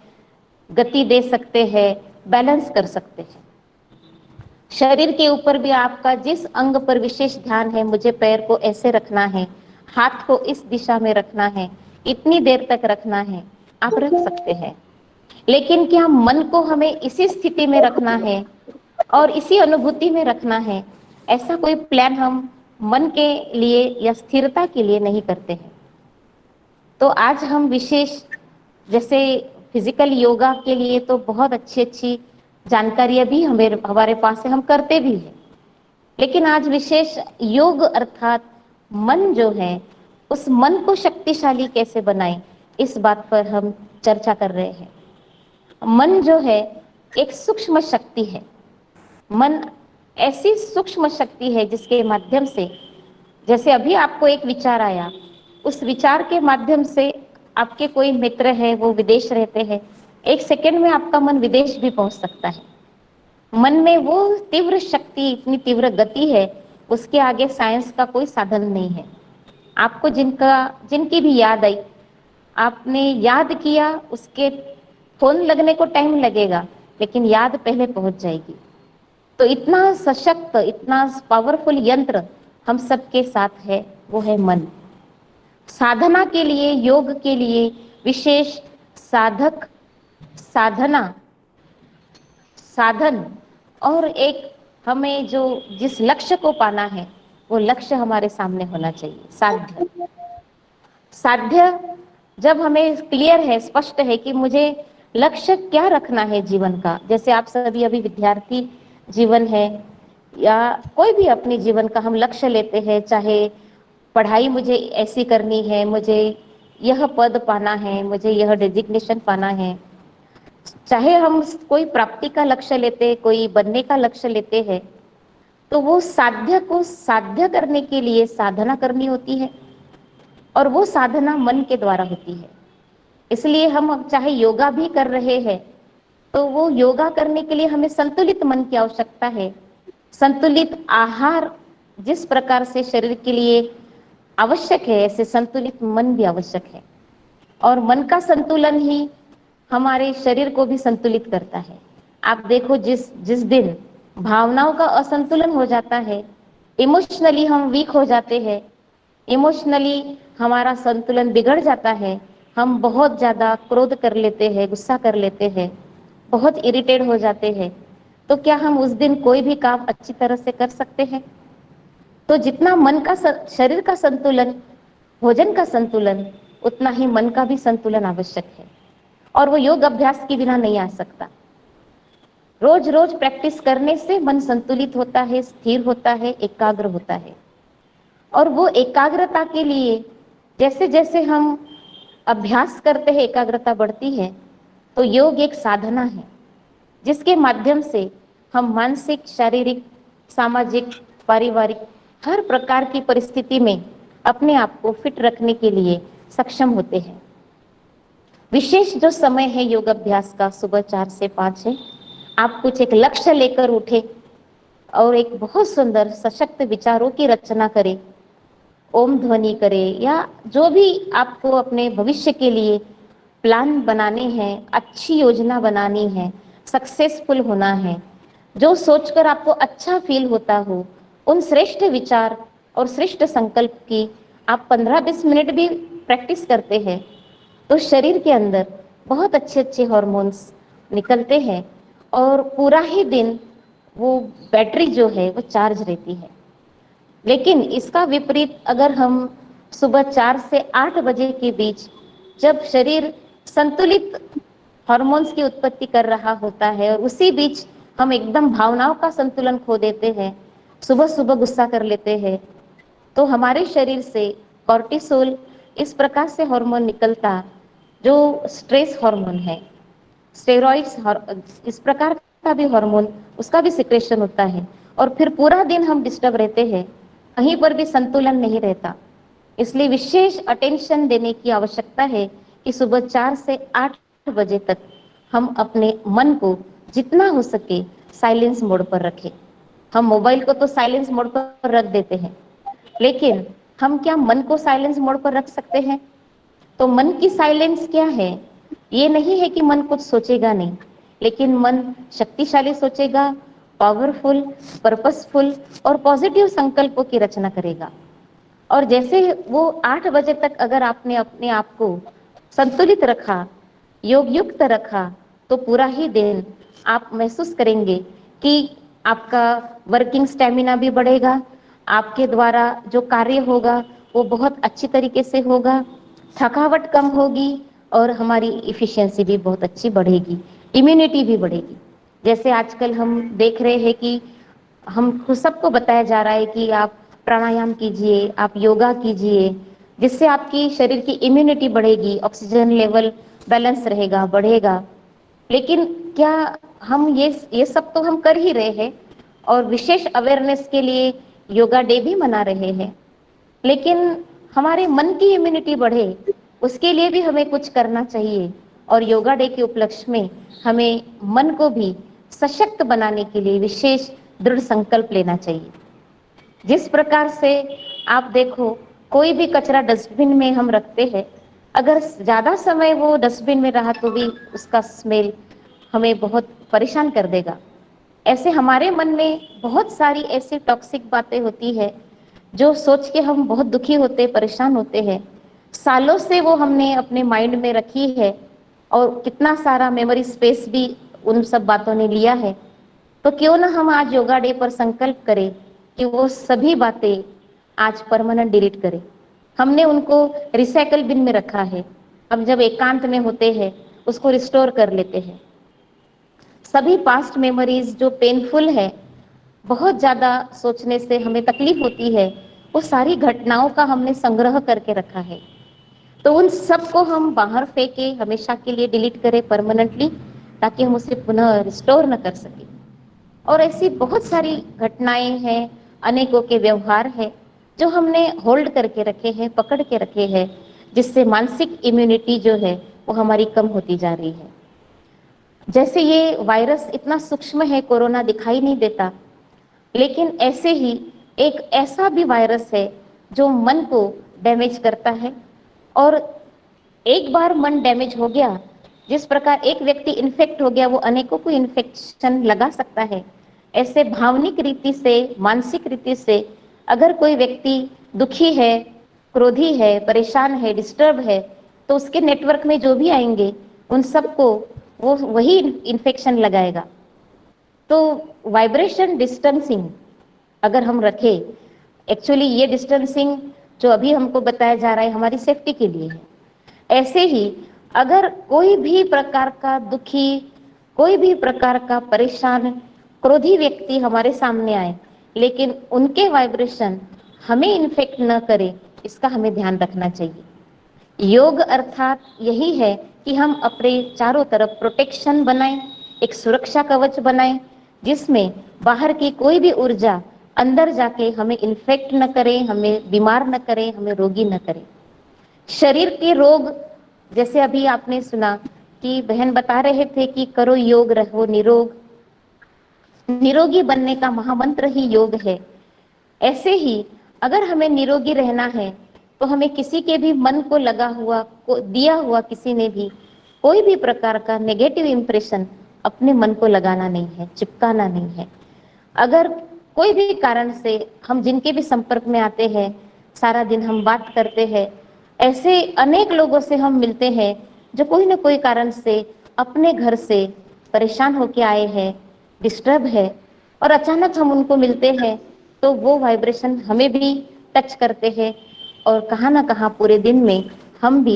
गति दे सकते हैं, बैलेंस कर सकते हैं। शरीर के ऊपर भी आपका जिस अंग पर विशेष ध्यान है, मुझे पैर को ऐसे रखना है, हाथ को इस दिशा में रखना है, इतनी देर तक रखना है, आप रख सकते हैं। लेकिन क्या मन को हमें इसी स्थिति में रखना है और इसी अनुभूति में रखना है, ऐसा कोई प्लान हम मन के लिए या स्थिरता के लिए नहीं करते हैं। तो आज हम विशेष, जैसे फिजिकल योगा के लिए तो बहुत अच्छी अच्छी जानकारियां भी हमारे पास है, हम करते भी हैं, लेकिन आज विशेष योग अर्थात मन जो है, उस मन को शक्तिशाली कैसे बनाएं, इस बात पर हम चर्चा कर रहे हैं। मन जो है एक सूक्ष्म शक्ति है। मन ऐसी सूक्ष्म शक्ति है जिसके माध्यम से, जैसे अभी आपको एक विचार आया, उस विचार के माध्यम से आपके कोई मित्र है, वो विदेश रहते हैं, 1 सेकंड में आपका मन विदेश भी पहुंच सकता है। मन में वो तीव्र शक्ति, इतनी तीव्र गति है, उसके आगे साइंस का कोई साधन नहीं है। आपको जिनकी भी याद आई, आपने याद किया, उसके फोन लगने को टाइम लगेगा, लेकिन याद पहले पहुंच जाएगी। तो इतना सशक्त, इतना पावरफुल यंत्र हम सबके साथ है, वो है मन। साधना के लिए, योग के लिए विशेष साधक, साधना, साधन और एक हमें जो जिस लक्ष्य को पाना है, वो लक्ष्य हमारे सामने होना चाहिए। साध्य जब हमें क्लियर है, स्पष्ट है कि मुझे लक्ष्य क्या रखना है जीवन का, जैसे आप सभी अभी विद्यार्थी जीवन है या कोई भी अपने जीवन का हम लक्ष्य लेते हैं, चाहे पढ़ाई मुझे ऐसी करनी है, मुझे यह पद पाना है, मुझे यह डेजिग्नेशन पाना है, चाहे हम कोई प्राप्ति का लक्ष्य लेते, कोई बनने का लक्ष्य लेते हैं, तो वो साध्य को साध्य करने के लिए साधना करनी होती है, और वो साधना मन के द्वारा होती है। इसलिए हम चाहे योगा भी कर रहे हैं, तो वो योगा करने के लिए हमें संतुलित मन की आवश्यकता है। संतुलित आहार जिस प्रकार से शरीर के लिए आवश्यक है, ऐसे संतुलित मन भी आवश्यक है, और मन का संतुलन ही हमारे शरीर को भी संतुलित करता है। आप देखो जिस जिस दिन भावनाओं का असंतुलन हो जाता है, इमोशनली हम वीक हो जाते हैं, इमोशनली हमारा संतुलन बिगड़ जाता है, हम बहुत ज्यादा क्रोध कर लेते हैं, गुस्सा कर लेते हैं, बहुत इरिटेट हो जाते हैं, तो क्या हम उस दिन कोई भी काम अच्छी तरह से कर सकते हैं? तो जितना मन का शरीर का संतुलन, भोजन का संतुलन, उतना ही मन का भी संतुलन आवश्यक है, और वो योग अभ्यास के बिना नहीं आ सकता। रोज रोज प्रैक्टिस करने से मन संतुलित होता है, स्थिर होता है, एकाग्र होता है। और वो एकाग्रता के लिए जैसे जैसे हम अभ्यास करते हैं, एकाग्रता बढ़ती है। तो योग एक साधना है जिसके माध्यम से हम मानसिक, शारीरिक, सामाजिक, पारिवारिक हर प्रकार की परिस्थिति में अपने आप को फिट रखने के लिए सक्षम होते हैं। विशेष जो समय है योग अभ्यास का, सुबह 4 से 5 है। आप कुछ एक लक्ष्य लेकर उठे और एक बहुत सुंदर सशक्त विचारों की रचना करें, ओम ध्वनि करें, या जो भी आपको अपने भविष्य के लिए प्लान बनाने हैं, अच्छी योजना बनानी है, सक्सेसफुल होना है, जो सोचकर आपको अच्छा फील होता हो, उन श्रेष्ठ विचार और श्रेष्ठ संकल्प की आप 15-20 मिनट भी प्रैक्टिस करते हैं तो शरीर के अंदर बहुत अच्छे अच्छे हार्मोन्स निकलते हैं और पूरा ही दिन वो बैटरी जो है वो चार्ज रहती है। लेकिन इसका विपरीत अगर हम सुबह 4 से 8 बजे के बीच, जब शरीर संतुलित हार्मोन्स की उत्पत्ति कर रहा होता है और उसी बीच हम एकदम भावनाओं का संतुलन खो देते हैं, सुबह सुबह गुस्सा कर लेते हैं, तो हमारे शरीर से कॉर्टिसोल इस प्रकार से हार्मोन निकलता जो स्ट्रेस हार्मोन है, स्टेरॉइड्स इस प्रकार का भी हार्मोन, उसका भी सिक्रेशन होता है और फिर पूरा दिन हम डिस्टर्ब रहते हैं, कहीं पर भी संतुलन नहीं रहता। इसलिए विशेष अटेंशन देने की आवश्यकता है कि सुबह 4 से 8 बजे तक हम अपने मन को जितना हो सके साइलेंस मोड पर रखें। हम मोबाइल को तो साइलेंस मोड पर रख देते हैं, लेकिन हम क्या मन को साइलेंस मोड पर रख सकते हैं? तो मन की साइलेंस क्या है? ये नहीं है कि मन कुछ सोचेगा नहीं, लेकिन मन शक्तिशाली सोचेगा, पावरफुल, पर्पसफुल और पॉजिटिव संकल्पों की रचना करेगा। और जैसे वो 8 बजे तक अगर आपने अपने आप को संतुलित रखा, योग युक्त रखा, तो पूरा ही दिन आप महसूस करेंगे कि आपका वर्किंग स्टेमिना भी बढ़ेगा, आपके द्वारा जो कार्य होगा वो बहुत अच्छी तरीके से होगा, थकावट कम होगी और हमारी इफिशिएंसी भी बहुत अच्छी बढ़ेगी, इम्यूनिटी भी बढ़ेगी। जैसे आजकल हम देख रहे हैं कि हम सबको बताया जा रहा है कि आप प्राणायाम कीजिए, आप योगा कीजिए, जिससे आपकी शरीर की इम्यूनिटी बढ़ेगी, ऑक्सीजन लेवल बैलेंस रहेगा, बढ़ेगा। लेकिन क्या हम ये सब तो हम कर ही रहे हैं और विशेष अवेयरनेस के लिए योगा डे भी मना रहे हैं, लेकिन हमारे मन की इम्यूनिटी बढ़े उसके लिए भी हमें कुछ करना चाहिए। और योगा डे के उपलक्ष्य में हमें मन को भी सशक्त बनाने के लिए विशेष दृढ़ संकल्प लेना चाहिए। जिस प्रकार से आप देखो, कोई भी कचरा डस्टबिन में हम रखते हैं, अगर ज्यादा समय वो डस्टबिन में रहा तो भी उसका स्मेल हमें बहुत परेशान कर देगा। ऐसे हमारे मन में बहुत सारी ऐसी टॉक्सिक बातें होती है जो सोच के हम बहुत दुखी होते, परेशान होते हैं, सालों से वो हमने अपने माइंड में रखी है और कितना सारा मेमोरी स्पेस भी उन सब बातों ने लिया है। तो क्यों ना हम आज योगा डे पर संकल्प करें कि वो सभी बातें आज परमानेंट डिलीट करें। हमने उनको रिसाइकल बिन में रखा है, अब जब एकांत में होते हैं उसको रिस्टोर कर लेते हैं। सभी पास्ट मेमोरीज जो पेनफुल है, बहुत ज्यादा सोचने से हमें तकलीफ होती है, वो सारी घटनाओं का हमने संग्रह करके रखा है, तो उन सब को हम बाहर फेंके, हमेशा के लिए डिलीट करें परमानेंटली, ताकि हम उसे पुनः रिस्टोर न कर सके। और ऐसी बहुत सारी घटनाएं हैं, अनेकों के व्यवहार है जो हमने होल्ड करके रखे हैं, पकड़ के रखे हैं, जिससे मानसिक इम्यूनिटी जो है वो हमारी कम होती जा रही है। जैसे ये वायरस इतना सूक्ष्म है, कोरोना दिखाई नहीं देता, लेकिन ऐसे ही एक ऐसा भी वायरस है जो मन को डैमेज करता है, और एक बार मन डैमेज हो गया जिस प्रकार एक व्यक्ति इन्फेक्ट हो गया वो अनेकों को इन्फेक्शन लगा सकता है, ऐसे भावनिक रीति से, मानसिक रीति से अगर कोई व्यक्ति दुखी है, क्रोधी है, परेशान है, डिस्टर्ब है, तो उसके नेटवर्क में जो भी आएंगे उन सबको वो वही इन्फेक्शन लगाएगा। तो वाइब्रेशन डिस्टेंसिंग अगर हम रखें, एक्चुअली ये डिस्टेंसिंग जो अभी हमको बताया जा रहा है हमारी सेफ्टी के लिए है। ऐसे ही अगर कोई भी प्रकार का दुखी, कोई भी प्रकार का परेशान, क्रोधी व्यक्ति हमारे सामने आए लेकिन उनके वाइब्रेशन हमें इन्फेक्ट न करे, इसका हमें ध्यान रखना चाहिए। योग अर्थात यही है कि हम अपने चारों तरफ प्रोटेक्शन बनाएं, एक सुरक्षा कवच बनाएं, जिसमें बाहर की कोई भी ऊर्जा अंदर जाके हमें इन्फेक्ट न करे, हमें बीमार न करे, हमें रोगी न करे। शरीर के रोग, जैसे अभी आपने सुना कि बहन बता रहे थे कि करो योग रहो निरोग, निरोगी बनने का महामंत्र ही योग है। ऐसे ही अगर हमें निरोगी रहना है तो हमें किसी के भी मन को लगा हुआ, को दिया हुआ किसी ने भी कोई भी प्रकार का नेगेटिव इंप्रेशन अपने मन को लगाना नहीं है, चिपकाना नहीं है। अगर कोई भी कारण से हम जिनके भी संपर्क में आते हैं, सारा दिन हम बात करते हैं, ऐसे अनेक लोगों से हम मिलते हैं जो कोई ना कोई कारण से अपने घर से परेशान होके आए हैं, डिस्टर्ब है, और अचानक हम उनको मिलते हैं तो वो वाइब्रेशन हमें भी टच करते हैं और कहाँ ना कहाँ पूरे दिन में हम भी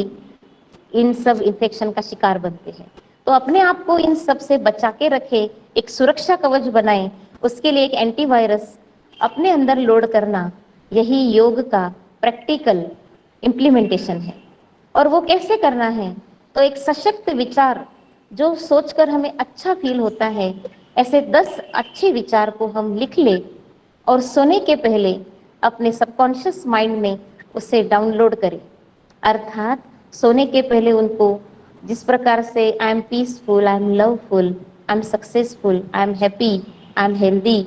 इन सब इन्फेक्शन का शिकार बनते हैं। तो अपने आप को इन सब से बचा के रखे, एक सुरक्षा कवच बनाएं, उसके लिए एक एंटीवायरस अपने अंदर लोड करना, यही योग का प्रैक्टिकल इम्प्लीमेंटेशन है। और वो कैसे करना है? तो एक सशक्त विचार जो सोचकर हमें अच्छा फील होता है, ऐसे 10 अच्छे विचार को हम लिख ले और सोने के पहले अपने सबकॉन्शियस माइंड में उसे डाउनलोड करें। अर्थात सोने के पहले उनको जिस प्रकार से I am peaceful, I am loveful, I am successful, I am happy, I am healthy,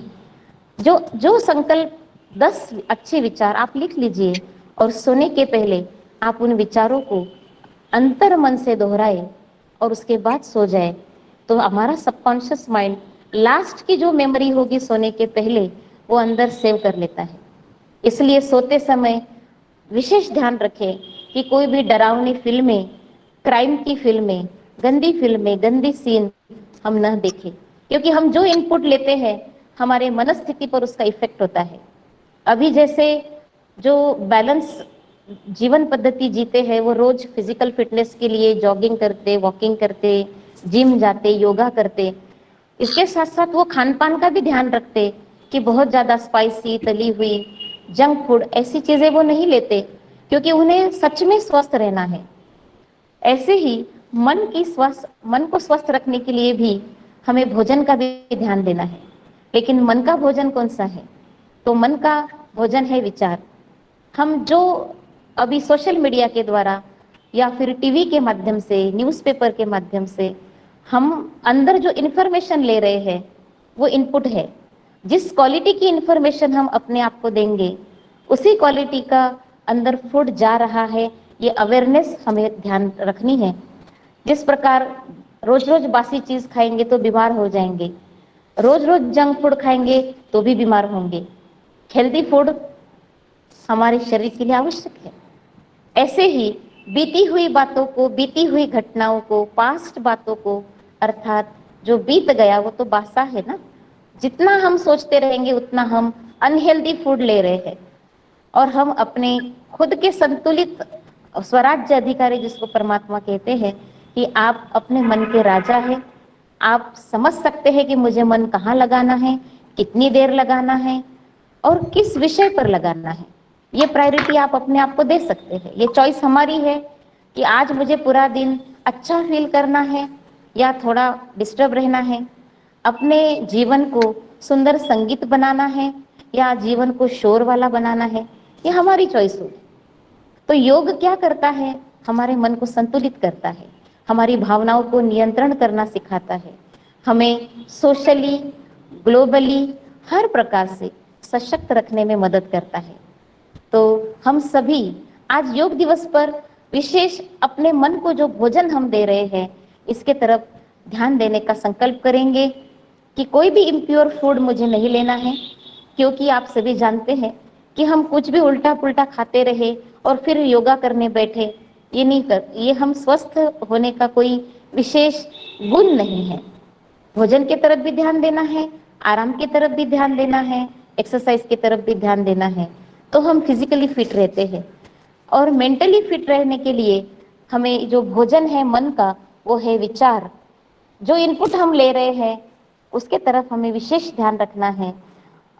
जो संकल्प 10 अच्छे विचार आप लिख लीजिए और सोने के पहले आप उन विचारों को अंतर मन से दोहराए और उसके बाद सो जाए, तो हमारा सबकॉन्शियस माइंड लास्ट की जो मेमोरी होगी सोने के पहले वो अंदर सेव कर लेता है। इसलिए सोते समय विशेष ध्यान रखें कि कोई भी डरावनी फिल्में, क्राइम की फिल्में, गंदी फिल्में, गंदी सीन हम न देखें, क्योंकि हम जो इनपुट लेते हैं हमारे मनस्थिति पर उसका इफेक्ट होता है। अभी जैसे जो बैलेंस जीवन पद्धति जीते हैं वो रोज फिजिकल फिटनेस के लिए जॉगिंग करते, वॉकिंग करते, जिम जाते, योगा करते, इसके साथ साथ वो खान पान का भी ध्यान रखते कि बहुत ज़्यादा स्पाइसी, तली हुई, जंक फूड ऐसी चीज़ें वो नहीं लेते, क्योंकि उन्हें सच में स्वस्थ रहना है। ऐसे ही मन को स्वस्थ रखने के लिए भी हमें भोजन का भी ध्यान देना है। लेकिन मन का भोजन कौन सा है? तो मन का भोजन है विचार। हम जो अभी सोशल मीडिया के द्वारा या फिर टीवी के माध्यम से, न्यूज़पेपर के माध्यम से हम अंदर जो इन्फॉर्मेशन ले रहे हैं वो इनपुट है। जिस क्वालिटी की इन्फॉर्मेशन हम अपने आप को देंगे उसी क्वालिटी का अंदर फूड जा रहा है, ये अवेयरनेस हमें ध्यान रखनी है। जिस प्रकार रोज रोज बासी चीज खाएंगे तो बीमार हो जाएंगे, रोज रोज जंक फूड खाएंगे तो भी बीमार होंगे। हेल्दी फूड हमारे शरीर के लिए आवश्यक है। ऐसे ही बीती हुई बातों को, बीती हुई घटनाओं को, पास्ट बातों को, अर्थात जो बीत गया वो तो बासा है ना, जितना हम सोचते रहेंगे उतना हम अनहेल्दी फूड ले रहे हैं। और हम अपने खुद के संतुलित स्वराज्य अधिकारी, जिसको परमात्मा कहते हैं, कि आप अपने मन के राजा हैं। आप समझ सकते हैं कि मुझे मन कहाँ लगाना है, कितनी देर लगाना है और किस विषय पर लगाना है। ये प्रायोरिटी आप अपने आप को दे सकते हैं। ये चॉइस हमारी है कि आज मुझे पूरा दिन अच्छा फील करना है या थोड़ा डिस्टर्ब रहना है, अपने जीवन को सुंदर संगीत बनाना है या जीवन को शोर वाला बनाना है, ये हमारी चॉइस होगी। तो योग क्या करता है? हमारे मन को संतुलित करता है, हमारी भावनाओं को नियंत्रण करना सिखाता है, हमें सोशली, ग्लोबली हर प्रकार से सशक्त रखने में मदद करता है। तो हम सभी आज योग दिवस पर विशेष अपने मन को जो भोजन हम दे रहे हैं, इसके तरफ ध्यान देने का संकल्प करेंगे कि कोई भी इम्प्योर फूड मुझे नहीं लेना है, क्योंकि आप सभी जानते हैं कि हम कुछ भी उल्टा पुल्टा खाते रहे और फिर योगा करने बैठे, ये हम स्वस्थ होने का कोई विशेष गुण नहीं है। भोजन की तरफ भी ध्यान देना है, आराम की तरफ भी ध्यान देना है, एक्सरसाइज की तरफ भी ध्यान देना है, तो हम फिजिकली फिट रहते हैं। और मेंटली फिट रहने के लिए हमें जो भोजन है मन का, वो है विचार। जो इनपुट हम ले रहे हैं उसके तरफ हमें विशेष ध्यान रखना है।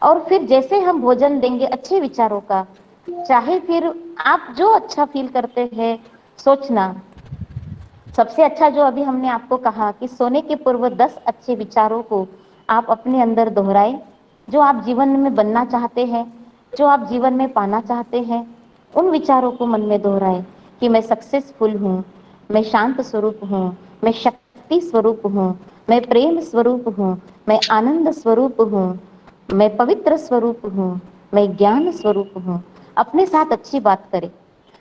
और फिर जैसे हम भोजन देंगे अच्छे विचारों का, चाहे फिर आप जो अच्छा फील करते हैं सोचना। सबसे अच्छा जो अभी हमने आपको कहा कि सोने के पूर्व 10 अच्छे विचारों को आप अपने अंदर दोहराएं, जो आप जीवन में बनना चाहते हैं, जो आप जीवन में पाना चाहते हैं, उन विचारों को मन में दोहराएं कि मैं सक्सेसफुल हूँ, मैं शांत स्वरूप हूँ, मैं शक्ति स्वरूप हूँ, मैं प्रेम स्वरूप हूँ, मैं आनंद स्वरूप हूँ, मैं पवित्र स्वरूप हूँ, मैं ज्ञान स्वरूप हूँ। अपने साथ अच्छी बात करें।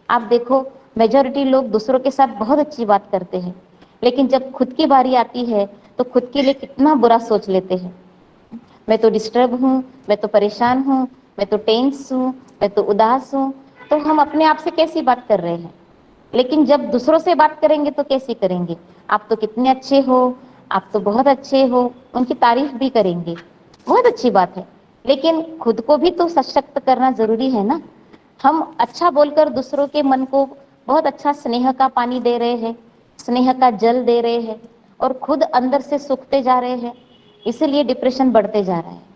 आप देखो मेजॉरिटी लोग दूसरों के साथ बहुत अच्छी बात करते हैं, लेकिन जब खुद की बारी आती है तो खुद के लिए कितना बुरा सोच लेते हैं। मैं तो डिस्टर्ब हूँ, मैं तो परेशान हूँ, मैं तो टेंस हूँ, मैं तो उदास हूँ। तो हम अपने आप से कैसी बात कर रहे हैं। लेकिन जब दूसरों से बात करेंगे तो कैसी करेंगे, आप तो कितने अच्छे हो, आप तो बहुत अच्छे हो, उनकी तारीफ भी करेंगे, बहुत अच्छी बात है। लेकिन खुद को भी तो सशक्त करना जरूरी है ना। हम अच्छा बोलकर दूसरों के मन को बहुत अच्छा स्नेह का पानी दे रहे हैं, स्नेह का जल दे रहे हैं, और खुद अंदर से सूखते जा रहे हैं, इसीलिए डिप्रेशन बढ़ते जा रहा है।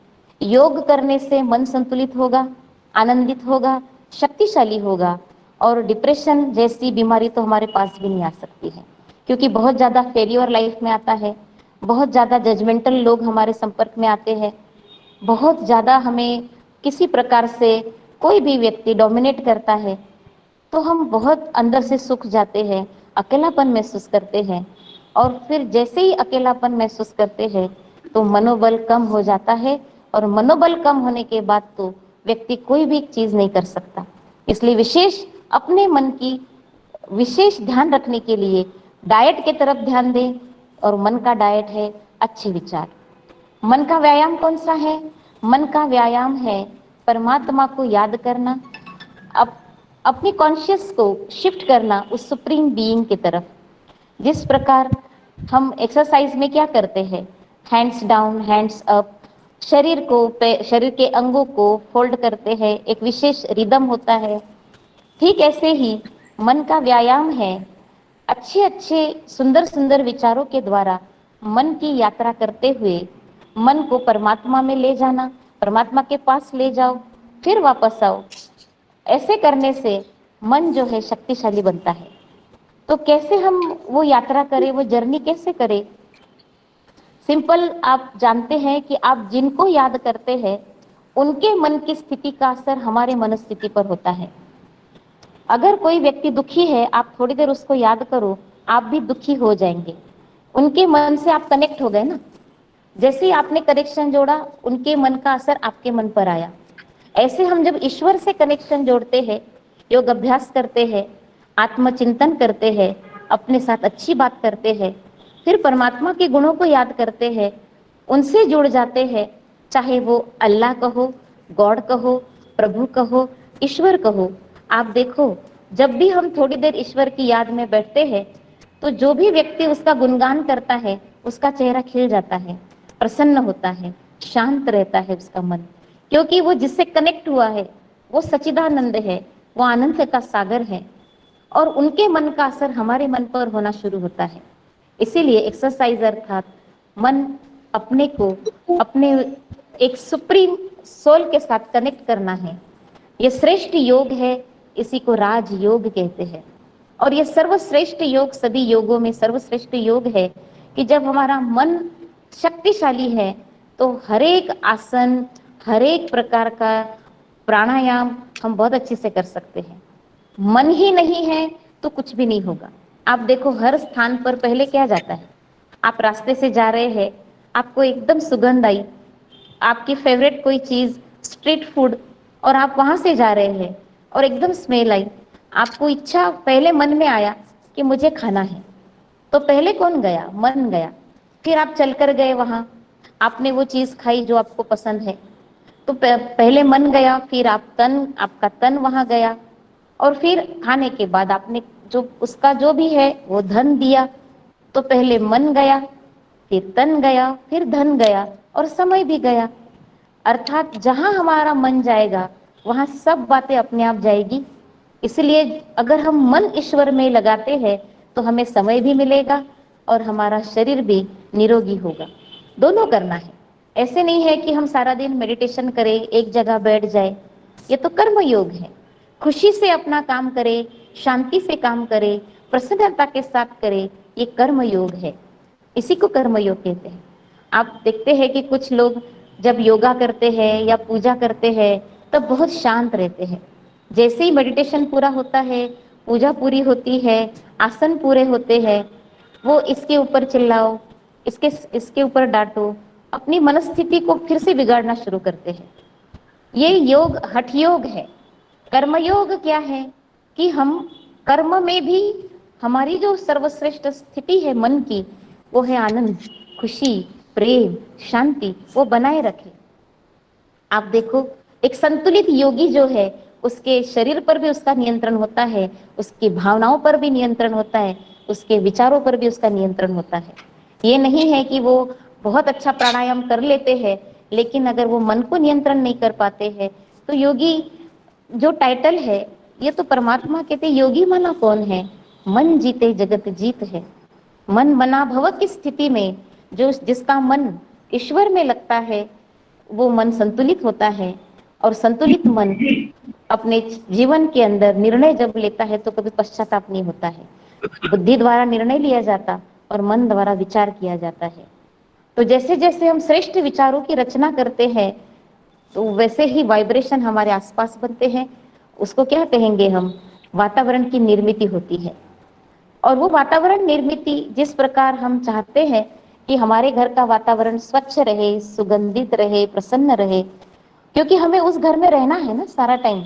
योग करने से मन संतुलित होगा, आनंदित होगा, शक्तिशाली होगा, और डिप्रेशन जैसी बीमारी तो हमारे पास भी नहीं आ सकती है, क्योंकि बहुत ज़्यादा फेलियर लाइफ में आता है, बहुत ज़्यादा जजमेंटल लोग हमारे संपर्क में आते हैं, बहुत ज़्यादा हमें किसी प्रकार से कोई भी व्यक्ति डोमिनेट करता है, तो हम बहुत अंदर से सूख जाते हैं, अकेलापन महसूस करते हैं। और फिर जैसे ही अकेलापन महसूस करते हैं तो मनोबल कम हो जाता है, और मनोबल कम होने के बाद तो व्यक्ति कोई भी चीज़ नहीं कर सकता। इसलिए विशेष अपने मन की विशेष ध्यान रखने के लिए डाइट की तरफ ध्यान दें, और मन का डाइट है अच्छे विचार। मन का व्यायाम कौन सा है? मन का व्यायाम है परमात्मा को याद करना, अपनी कॉन्शियस को शिफ्ट करना उस सुप्रीम बीइंग की तरफ। जिस प्रकार हम एक्सरसाइज में क्या करते हैं, हैंड्स डाउन हैंड्स अप, शरीर के अंगों को फोल्ड करते हैं, एक विशेष रिदम होता है। ठीक ऐसे ही मन का व्यायाम है अच्छे अच्छे सुंदर सुंदर विचारों के द्वारा मन की यात्रा करते हुए मन को परमात्मा में ले जाना। परमात्मा के पास ले जाओ, फिर वापस आओ। ऐसे करने से मन जो है शक्तिशाली बनता है। तो कैसे हम वो यात्रा करें, वो जर्नी कैसे करें? सिंपल, आप जानते हैं कि आप जिनको याद करते हैं उनके मन की स्थिति का असर हमारे मनस्थिति पर होता है। अगर कोई व्यक्ति दुखी है, आप थोड़ी देर उसको याद करो, आप भी दुखी हो जाएंगे। उनके मन से आप कनेक्ट हो गए ना। जैसे ही आपने कनेक्शन जोड़ा, उनके मन का असर आपके मन पर आया। ऐसे हम जब ईश्वर से कनेक्शन जोड़ते हैं, योग अभ्यास करते हैं, आत्मचिंतन करते हैं, अपने साथ अच्छी बात करते हैं, फिर परमात्मा के गुणों को याद करते हैं, उनसे जुड़ जाते हैं, चाहे वो अल्लाह कहो, गॉड कहो, प्रभु कहो, ईश्वर कहो। आप देखो, जब भी हम थोड़ी देर ईश्वर की याद में बैठते हैं तो जो भी व्यक्ति उसका गुणगान करता है उसका चेहरा खिल जाता है, प्रसन्न होता है, शांत रहता है उसका मन, क्योंकि वो जिससे कनेक्ट हुआ है वो सच्चिदानंद है, वो आनंद का सागर है, और उनके मन का असर हमारे मन पर होना शुरू होता है। इसीलिए एक्सरसाइज अर्थात मन अपने को अपने एक सुप्रीम सोल के साथ कनेक्ट करना है। ये श्रेष्ठ योग है, इसी को राज योग कहते हैं। और ये सर्वश्रेष्ठ योग, सभी योगों में सर्वश्रेष्ठ योग है कि जब हमारा मन शक्तिशाली है तो हर एक आसन, हर एक प्रकार का प्राणायाम हम बहुत अच्छे से कर सकते हैं। मन ही नहीं है तो कुछ भी नहीं होगा। आप देखो, हर स्थान पर पहले क्या जाता है, आप रास्ते से जा रहे हैं, आपको एकदम सुगंध आई, आपकी फेवरेट कोई चीज, स्ट्रीट फूड, और आप वहां से जा रहे हैं और एकदम स्मेल आई, आपको इच्छा, पहले मन में आया कि मुझे खाना है, तो पहले कौन गया? मन गया। फिर आप चलकर गए वहां, आपने वो चीज खाई जो आपको पसंद है, तो पहले मन गया, फिर आपका तन वहां गया, और फिर खाने के बाद आपने जो उसका जो भी है वो धन दिया। तो पहले मन गया, फिर तन गया, फिर धन गया, और समय भी गया। अर्थात जहां हमारा मन जाएगा वहां सब बातें अपने आप जाएगी। इसलिए अगर हम मन ईश्वर में लगाते हैं तो हमें समय भी मिलेगा और हमारा शरीर भी निरोगी होगा। दोनों करना है। ऐसे नहीं है कि हम सारा दिन मेडिटेशन करें, एक जगह बैठ जाए। ये तो कर्म योग है। खुशी से अपना काम करें, शांति से काम करें, प्रसन्नता के साथ करें, ये कर्म योग है। इसी को कर्म योग कहते हैं। आप देखते हैं कि कुछ लोग जब योगा करते हैं या पूजा करते हैं तब बहुत शांत रहते हैं। जैसे ही मेडिटेशन पूरा होता है, पूजा पूरी होती है, आसन पूरे होते हैं, वो इसके ऊपर चिल्लाओ, इसके ऊपर डांटो, अपनी मनस्थिति को फिर से बिगाड़ना शुरू करते हैं। ये योग हठ योग है। कर्मयोग क्या है कि हम कर्म में भी हमारी जो सर्वश्रेष्ठ स्थिति है मन की, वो है आनंद, खुशी, प्रेम, शांति, वो बनाए रखे। आप देखो, एक संतुलित योगी जो है उसके शरीर पर भी उसका नियंत्रण होता है, उसकी भावनाओं पर भी नियंत्रण होता है, उसके विचारों पर भी उसका नियंत्रण होता है। ये नहीं है कि वो बहुत अच्छा प्राणायाम कर लेते हैं लेकिन अगर वो मन को नियंत्रण नहीं कर पाते हैं तो योगी जो टाइटल है, ये तो परमात्मा कहते योगी माना कौन है? मन जीते जगत जीत है। मन मना भव की स्थिति में जो जिसका मन ईश्वर में लगता है वो मन संतुलित होता है। और संतुलित मन अपने जीवन के अंदर निर्णय जब लेता है तो कभी पश्चाताप नहीं होता है। बुद्धि द्वारा निर्णय लिया जाता और मन द्वारा विचार किया जाता है। तो जैसे जैसे हम श्रेष्ठ विचारों की रचना करते हैं तो वैसे ही वाइब्रेशन हमारे आसपास बनते हैं। उसको क्या कहेंगे हम? वातावरण की निर्मिति होती है। और वो वातावरण निर्मिति जिस प्रकार हम चाहते हैं कि हमारे घर का वातावरण स्वच्छ रहे, सुगंधित रहे, प्रसन्न रहे, क्योंकि हमें उस घर में रहना है ना सारा टाइम।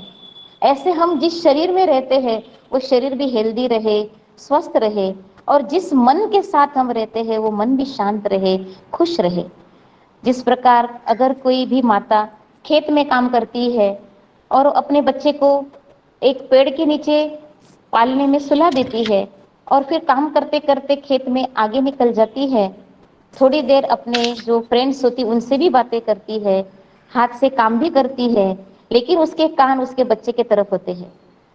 ऐसे हम जिस शरीर में रहते हैं वो शरीर भी हेल्दी रहे, स्वस्थ रहे, और जिस मन के साथ हम रहते हैं वो मन भी शांत रहे, खुश रहे। जिस प्रकार अगर कोई भी माता खेत में काम करती है और अपने बच्चे को एक पेड़ के नीचे पालने में सुला देती है और फिर काम करते करते खेत में आगे निकल जाती है, थोड़ी देर अपने जो फ्रेंड्स होती उनसे भी बातें करती है, हाथ से काम भी करती है, लेकिन उसके कान उसके बच्चे के तरफ होते हैं।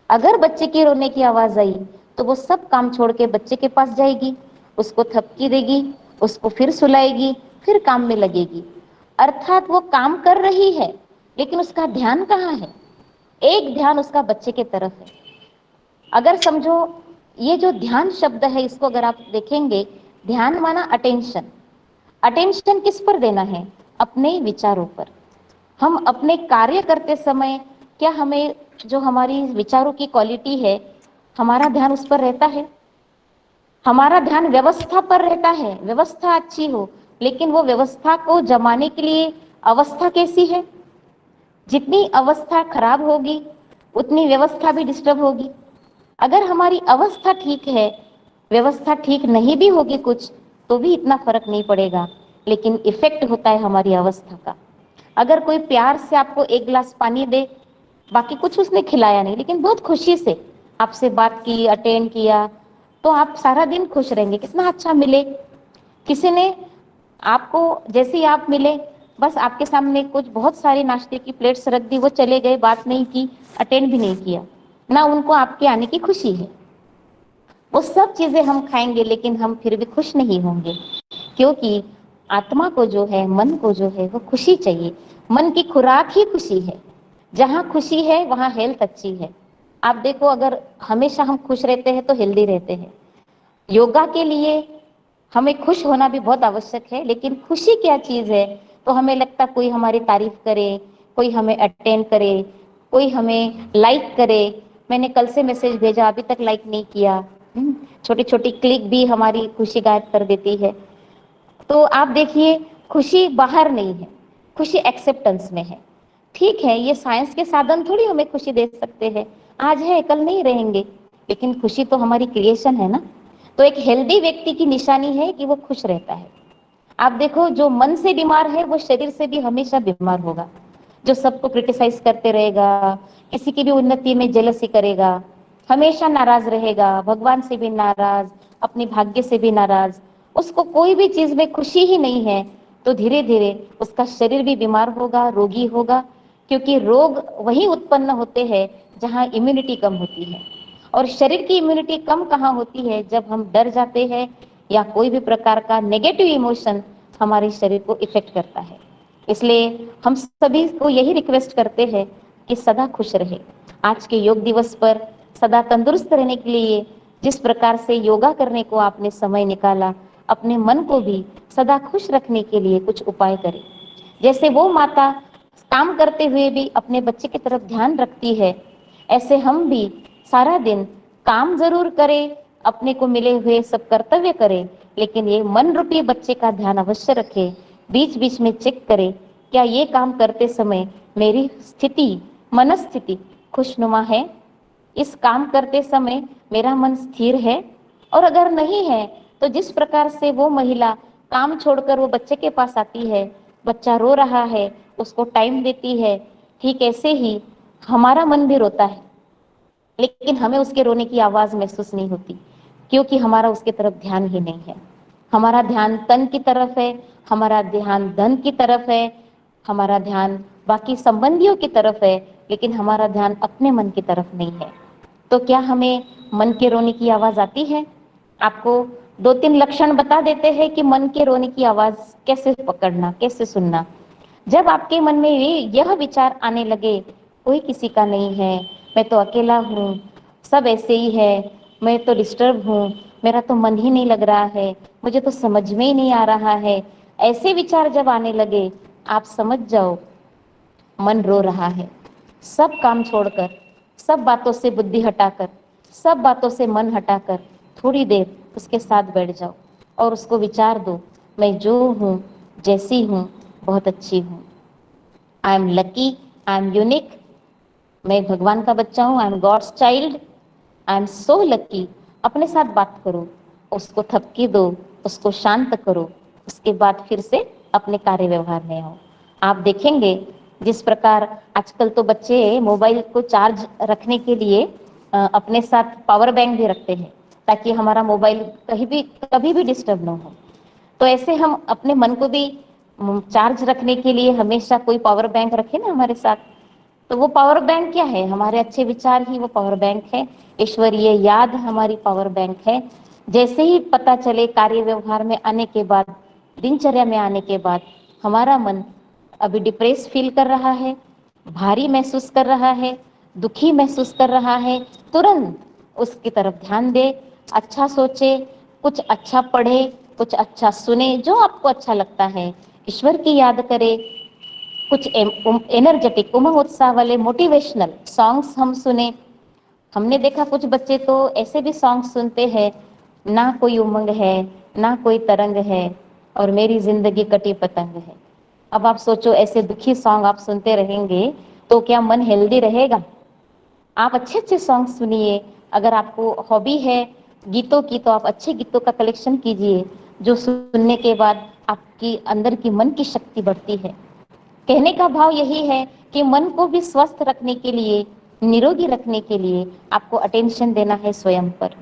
अगर बच्चे की रोने की आवाज आई तो वो सब काम छोड़ के बच्चे के पास जाएगी, उसको थपकी देगी, उसको फिर सुलाएगी, फिर काम में लगेगी। अर्थात वो काम कर रही है लेकिन उसका ध्यान कहाँ है? एक ध्यान उसका बच्चे के तरफ है। अगर समझो ये जो ध्यान शब्द है इसको अगर आप देखेंगे, ध्यान माना अटेंशन। अटेंशन किस पर देना है? अपने विचारों पर। हम अपने कार्य करते समय क्या हमें जो हमारी विचारों की क्वालिटी है हमारा ध्यान उस पर रहता है? हमारा ध्यान व्यवस्था पर रहता है। व्यवस्था अच्छी हो लेकिन वो व्यवस्था को जमाने के लिए अवस्था कैसी है? जितनी अवस्था खराब होगी उतनी व्यवस्था भी डिस्टर्ब होगी। अगर हमारी अवस्था ठीक है, व्यवस्था ठीक नहीं भी होगी कुछ तो भी इतना फर्क नहीं पड़ेगा, लेकिन इफेक्ट होता है हमारी अवस्था का। अगर कोई प्यार से आपको एक गिलास पानी दे, बाकी कुछ उसने खिलाया नहीं लेकिन बहुत खुशी से आपसे बात की, अटेंड किया, तो आप सारा दिन खुश रहेंगे। कितना अच्छा मिले। किसी ने आपको जैसे ही आप मिले बस आपके सामने कुछ बहुत सारी नाश्ते की प्लेट्स रख दी, वो चले गए, बात नहीं की, अटेंड भी नहीं किया, ना उनको आपके आने की खुशी है। वो सब चीजें हम खाएंगे लेकिन हम फिर भी खुश नहीं होंगे, क्योंकि आत्मा को जो है, मन को जो है वो खुशी चाहिए। मन की खुराक ही खुशी है। जहाँ खुशी है वहाँ हेल्थ अच्छी है। आप देखो, अगर हमेशा हम खुश रहते हैं तो हेल्दी रहते हैं। योगा के लिए हमें खुश होना भी बहुत आवश्यक है, लेकिन खुशी क्या चीज है? तो हमें लगता कोई हमारी तारीफ करे, कोई हमें अटेंड करे, कोई हमें लाइक करे। मैंने कल से मैसेज भेजा, अभी तक लाइक नहीं किया। छोटी छोटी क्लिक भी हमारी खुशी गायब कर देती है। तो आप देखिए, खुशी बाहर नहीं है, खुशी एक्सेप्टेंस में है। ठीक है, ये साइंस के साधन थोड़ी हमें खुशी दे सकते हैं। आज है कल नहीं रहेंगे, लेकिन खुशी तो हमारी क्रिएशन है ना। तो एक हेल्दी व्यक्ति की निशानी है कि वो खुश रहता है। आप देखो, जो मन से बीमार है वो शरीर से भी हमेशा बीमार होगा। जो सबको क्रिटिसाइज करते रहेगा, किसी की भी उन्नति में जेलसी करेगा, हमेशा नाराज रहेगा, भगवान से भी नाराज, अपने भाग्य से भी नाराज, उसको कोई भी चीज में खुशी ही नहीं है, तो धीरे धीरे उसका शरीर भी बीमार होगा, रोगी होगा। क्योंकि रोग वही उत्पन्न होते हैं जहाँ इम्यूनिटी कम होती है। और शरीर की इम्यूनिटी कम कहाँ होती है? जब हम डर जाते हैं या कोई भी प्रकार का नेगेटिव इमोशन हमारे शरीर को इफेक्ट करता है। इसलिए हम सभी को यही रिक्वेस्ट करते हैं कि सदा खुश रहे। आज के योग दिवस पर सदा तंदुरुस्त रहने के लिए जिस प्रकार से योगा करने को आपने समय निकाला, अपने मन को भी सदा खुश रखने के लिए कुछ उपाय करें। जैसे वो माता काम करते हुए भी अपने बच्चे की तरफ ध्यान रखती है, ऐसे हम भी सारा दिन काम जरूर करें, अपने को मिले हुए सब कर्तव्य करें, लेकिन ये मन रूपी बच्चे का ध्यान अवश्य रखें। बीच बीच में चेक करें, क्या ये काम करते समय मेरी स्थिति, मनस्थिति खुशनुमा है? इस काम करते समय मेरा मन स्थिर है? और अगर नहीं है तो जिस प्रकार से वो महिला काम छोड़कर वो बच्चे के पास आती है, बच्चा रो रहा है, उसको टाइम देती है, ठीक ऐसे ही हमारा मन भी रोता है, लेकिन हमें उसके रोने की आवाज महसूस नहीं होती, क्योंकि हमारा उसके तरफ ध्यान ही नहीं है। हमारा ध्यान तन की तरफ है, हमारा ध्यान धन की तरफ है, हमारा ध्यान बाकी संबंधियों की तरफ है, लेकिन हमारा ध्यान अपने मन की तरफ नहीं है। तो क्या हमें मन के रोने की आवाज आती है? आपको 2-3 लक्षण बता देते हैं कि मन के रोने की आवाज कैसे पकड़ना, कैसे सुनना। जब आपके मन में यह विचार आने लगे, कोई किसी का नहीं है, मैं तो अकेला हूँ, सब ऐसे ही है, मैं तो डिस्टर्ब हूँ, मेरा तो मन ही नहीं लग रहा है, मुझे तो समझ में ही नहीं आ रहा है, ऐसे विचार जब आने लगे, आप समझ जाओ मन रो रहा है। सब काम छोड़कर, सब बातों से बुद्धि हटाकर, सब बातों से मन हटाकर थोड़ी देर उसके साथ बैठ जाओ और उसको विचार दो, मैं जो हूँ, जैसी हूँ, बहुत अच्छी हूँ। I am lucky, I am unique, मैं भगवान का बच्चा हूँ, I am God's child, I am so lucky. अपने साथ बात करो, उसको थपकी दो, उसको शांत करो, उसके बाद फिर से अपने कार्य व्यवहार में आओ। आप देखेंगे जिस प्रकार आजकल तो बच्चे मोबाइल को चार्ज रखने के लिए अपने साथ पावर बैंक भी रखते हैं, ताकि हमारा मोबाइल कभी भी डिस्टर्ब ना हो। तो ऐसे हम अपने मन को भी चार्ज रखने के लिए हमेशा कोई पावर बैंक रखे ना हमारे साथ। तो वो पावर बैंक क्या है? हमारे अच्छे विचार ही वो पावर बैंक है, ईश्वरीय याद हमारी पावर बैंक है। जैसे ही पता चले कार्य व्यवहार में आने के बाद, दिनचर्या में आने के बाद, हमारा मन अभी डिप्रेस फील कर रहा है, भारी महसूस कर रहा है, दुखी महसूस कर रहा है, तुरंत उसकी तरफ ध्यान दे, अच्छा सोचे, कुछ अच्छा पढ़े, कुछ अच्छा सुने, जो आपको अच्छा लगता है, ईश्वर की याद करे, कुछ एनर्जेटिक, उमंग उत्साह वाले मोटिवेशनल सॉन्ग्स हम सुने। हमने देखा कुछ बच्चे तो ऐसे भी सॉन्ग सुनते हैं, ना कोई उमंग है, ना कोई तरंग है, और मेरी जिंदगी कटी पतंग है। अब आप सोचो, ऐसे दुखी सॉन्ग आप सुनते रहेंगे तो क्या मन हेल्दी रहेगा? आप अच्छे अच्छे सॉन्ग सुनिए। अगर आपको हॉबी है गीतों की, तो आप अच्छे गीतों का कलेक्शन कीजिए, जो सुनने के बाद आपकी अंदर की मन की शक्ति बढ़ती है। कहने का भाव यही है कि मन को भी स्वस्थ रखने के लिए, निरोगी रखने के लिए आपको अटेंशन देना है स्वयं पर,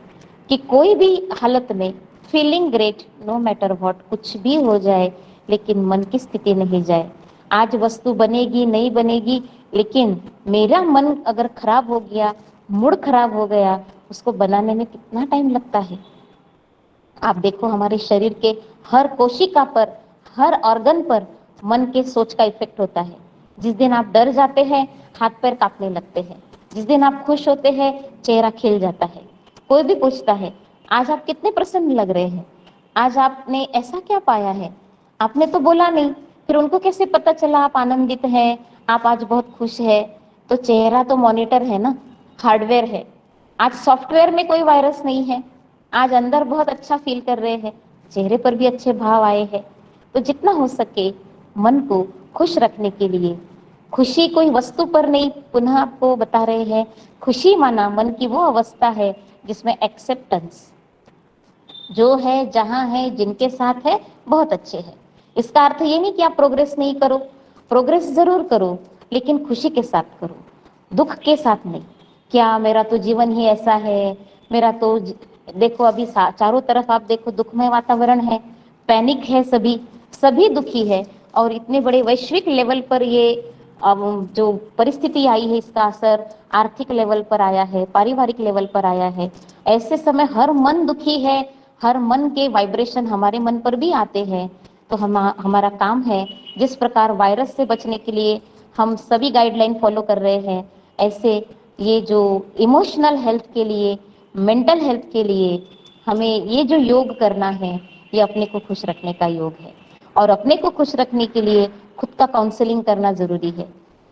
कि कोई भी हालत में feeling great no matter what, कुछ भी हो जाए, लेकिन मन की स्थिति नहीं जाए। आज वस्तु बनेगी नहीं बनेगी, लेकिन मेरा मन अगर खराब हो गया, मूड खराब हो गया, उसको बनाने में कितना टाइम लगता है। आप देखो हमारे शरीर के हर कोशिका पर, हर ऑर्गन पर मन के सोच का इफेक्ट होता है। जिस दिन आप डर जाते हैं, हाथ पैर कांपने लगते हैं। जिस दिन आप खुश होते हैं, चेहरा खिल जाता है। कोई भी पूछता है, आज आप कितने प्रसन्न लग रहे हैं, आज आपने ऐसा क्या पाया है? आपने तो बोला नहीं, फिर उनको कैसे पता चला आप आनंदित हैं, आप आज बहुत खुश है? तो चेहरा तो मॉनिटर है ना, हार्डवेयर है। आज सॉफ्टवेयर में कोई वायरस नहीं है, आज अंदर बहुत अच्छा फील कर रहे हैं, चेहरे पर भी अच्छे भाव आए हैं। तो जितना हो सके मन को खुश रखने के लिए, खुशी कोई वस्तु पर नहीं, पुनः आपको बता रहे हैं, खुशी माना मन की वो अवस्था है जिसमें एक्सेप्टेंस, जो है, जहां है, जिनके साथ है, बहुत अच्छे है। इसका अर्थ ये नहीं कि आप प्रोग्रेस नहीं करो, प्रोग्रेस जरूर करो, लेकिन खुशी के साथ करो, दुख के साथ नहीं। क्या मेरा तो जीवन ही ऐसा है, मेरा तो देखो अभी चारों तरफ आप देखो दुखमय वातावरण है, पैनिक है, सभी सभी दुखी है। और इतने बड़े वैश्विक लेवल पर ये जो परिस्थिति आई है, इसका असर आर्थिक लेवल पर आया है, पारिवारिक लेवल पर आया है। ऐसे समय हर मन दुखी है, हर मन के वाइब्रेशन हमारे मन पर भी आते हैं। तो हमारा काम है, जिस प्रकार वायरस से बचने के लिए हम सभी गाइडलाइन फॉलो कर रहे हैं, ऐसे ये जो इमोशनल हेल्थ के लिए, मेंटल हेल्थ के लिए हमें ये जो योग करना है, ये अपने को खुश रखने का योग है। और अपने को खुश रखने के लिए खुद का काउंसलिंग करना जरूरी है।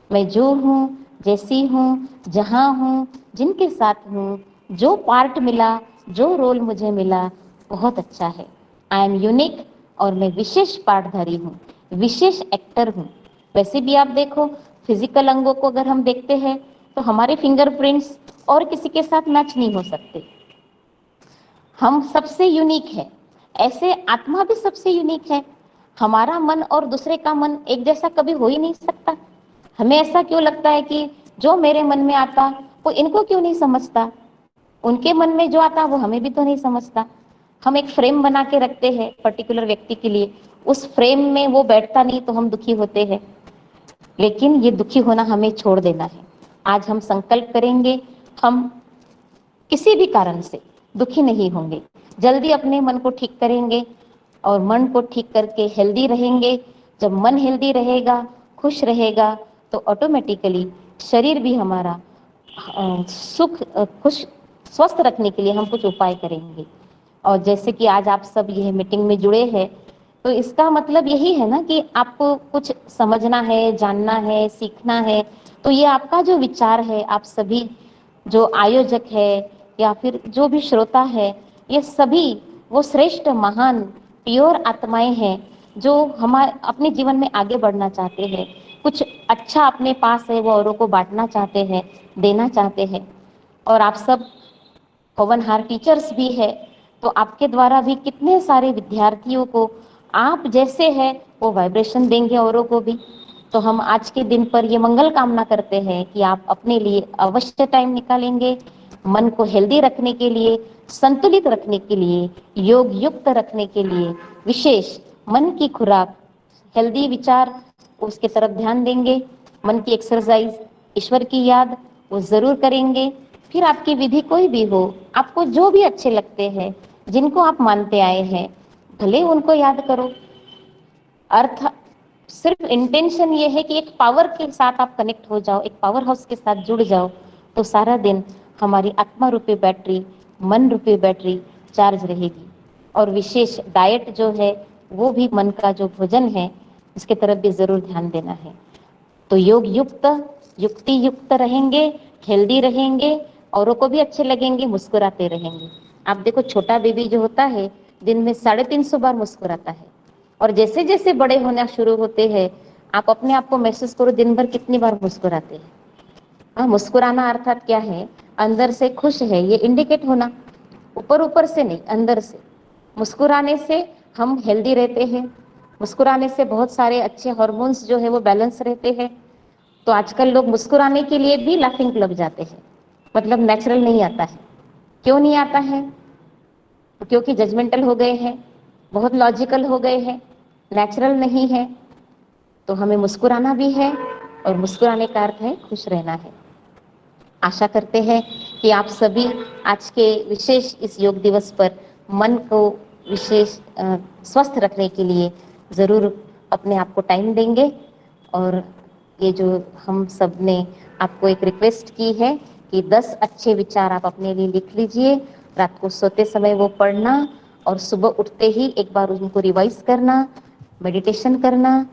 मैं जो हूँ, जैसी हूँ, जहाँ हूँ, जिनके साथ हूँ, जो पार्ट मिला, जो रोल मुझे मिला, बहुत अच्छा है। आई एम यूनिक और मैं विशेष पार्टधारी हूँ, विशेष एक्टर हूँ। वैसे भी आप देखो फिजिकल अंगों को अगर हम देखते हैं तो हमारे फिंगरप्रिंट्स और किसी के साथ मैच नहीं हो सकते। हम सबसे यूनिक है, ऐसे आत्मा भी सबसे यूनिक है। हमारा मन और दूसरे का मन एक जैसा कभी हो ही नहीं सकता। हमें ऐसा क्यों लगता है कि जो मेरे मन में आता वो इनको क्यों नहीं समझता, उनके मन में जो आता वो हमें भी तो नहीं समझता। हम एक फ्रेम बना के रखते हैं पर्टिकुलर व्यक्ति के लिए, उस फ्रेम में वो बैठता नहीं तो हम दुखी होते हैं। लेकिन ये दुखी होना हमें छोड़ देना है। आज हम संकल्प करेंगे, हम किसी भी कारण से दुखी नहीं होंगे, जल्दी अपने मन को ठीक करेंगे और मन को ठीक करके हेल्दी रहेंगे। जब मन हेल्दी रहेगा, खुश रहेगा, तो ऑटोमेटिकली शरीर भी हमारा खुश स्वस्थ रखने के लिए हम कुछ उपाय करेंगे। और जैसे कि आज आप सब यह मीटिंग में जुड़े हैं, तो इसका मतलब यही है ना कि आपको कुछ समझना है, जानना है, सीखना है। तो ये आपका जो विचार है, आप सभी जो आयोजक है या फिर जो भी श्रोता है, ये सभी वो श्रेष्ठ महान प्योर आत्माएं हैं जो हमारे अपने जीवन में आगे बढ़ना चाहते हैं, कुछ अच्छा अपने पास है वो औरों को बांटना चाहते हैं, देना चाहते हैं। और आप सब पवनहार टीचर्स भी है, तो आपके द्वारा भी कितने सारे विद्यार्थियों को आप जैसे है वो वाइब्रेशन देंगे औरों को भी। तो हम आज के दिन पर ये मंगल कामना करते हैं कि आप अपने लिए अवश्य टाइम निकालेंगे, मन को हेल्दी रखने के लिए, संतुलित रखने के लिए, योग युक्त रखने के लिए, विशेष मन की खुराक, हेल्दी विचार, उसके तरफ ध्यान देंगे। मन की एक्सरसाइज, ईश्वर की याद वो जरूर करेंगे। फिर आपकी विधि कोई भी हो, आपको जो भी अच्छे लगते हैं, जिनको आप मानते आए हैं, भले उनको याद करो। अर्थ सिर्फ इंटेंशन ये है कि एक पावर के साथ आप कनेक्ट हो जाओ, एक पावर हाउस के साथ जुड़ जाओ, तो सारा दिन हमारी आत्मा रूपी बैटरी, मन रूपी बैटरी चार्ज रहेगी। और विशेष डाइट जो है वो भी मन का जो भोजन है इसके तरफ भी जरूर ध्यान देना है। तो योग युक्त, युक्ति युक्त रहेंगे, हेल्दी रहेंगे, औरों को भी अच्छे लगेंगे, मुस्कुराते रहेंगे। आप देखो छोटा बेबी जो होता है दिन में 350 बार मुस्कुराता है, और जैसे जैसे बड़े होना शुरू होते हैं आप अपने आप को महसूस करो दिन भर कितनी बार मुस्कुराते हैं। हाँ, मुस्कुराना अर्थात क्या है, अंदर से खुश है ये इंडिकेट होना, ऊपर ऊपर से नहीं, अंदर से। मुस्कुराने से हम हेल्दी रहते हैं, मुस्कुराने से बहुत सारे अच्छे हार्मोन्स जो है वो बैलेंस रहते हैं। तो आजकल लोग मुस्कुराने के लिए भी लाफिंग क्लब जाते हैं, मतलब नेचुरल नहीं आता है। क्यों नहीं आता है? क्योंकि जजमेंटल हो गए हैं, बहुत लॉजिकल हो गए हैं, नेचुरल नहीं है। तो हमें मुस्कुराना भी है, और मुस्कुराने का अर्थ है खुश रहना है। आशा करते हैं कि आप सभी आज के विशेष इस योग दिवस पर मन को विशेष स्वस्थ रखने के लिए ज़रूर अपने आप को टाइम देंगे। और ये जो हम सब ने आपको एक रिक्वेस्ट की है कि 10 अच्छे विचार आप अपने लिए लिख लीजिए, रात को सोते समय वो पढ़ना, और सुबह उठते ही एक बार उनको रिवाइज करना, मेडिटेशन करना,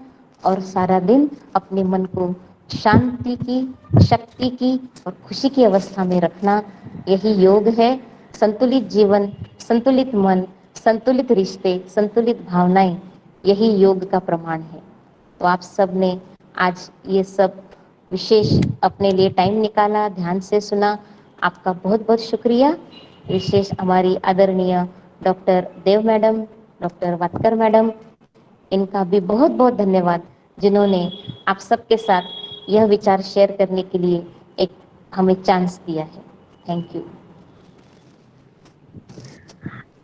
और सारा दिन अपने मन को शांति की, शक्ति की और खुशी की अवस्था में रखना। यही योग है। संतुलित जीवन, संतुलित मन, संतुलित रिश्ते, संतुलित भावनाएं, यही योग का प्रमाण है। तो आप सब ने आज ये सब विशेष अपने लिए टाइम निकाला, ध्यान से सुना, आपका बहुत बहुत शुक्रिया। विशेष हमारी आदरणीय डॉक्टर देव मैडम, डॉक्टर वाटकर मैडम, इनका भी बहुत बहुत धन्यवाद, जिन्होंने आप सबके साथ यह विचार शेयर करने के लिए एक हमें चांस दिया है। Thank you.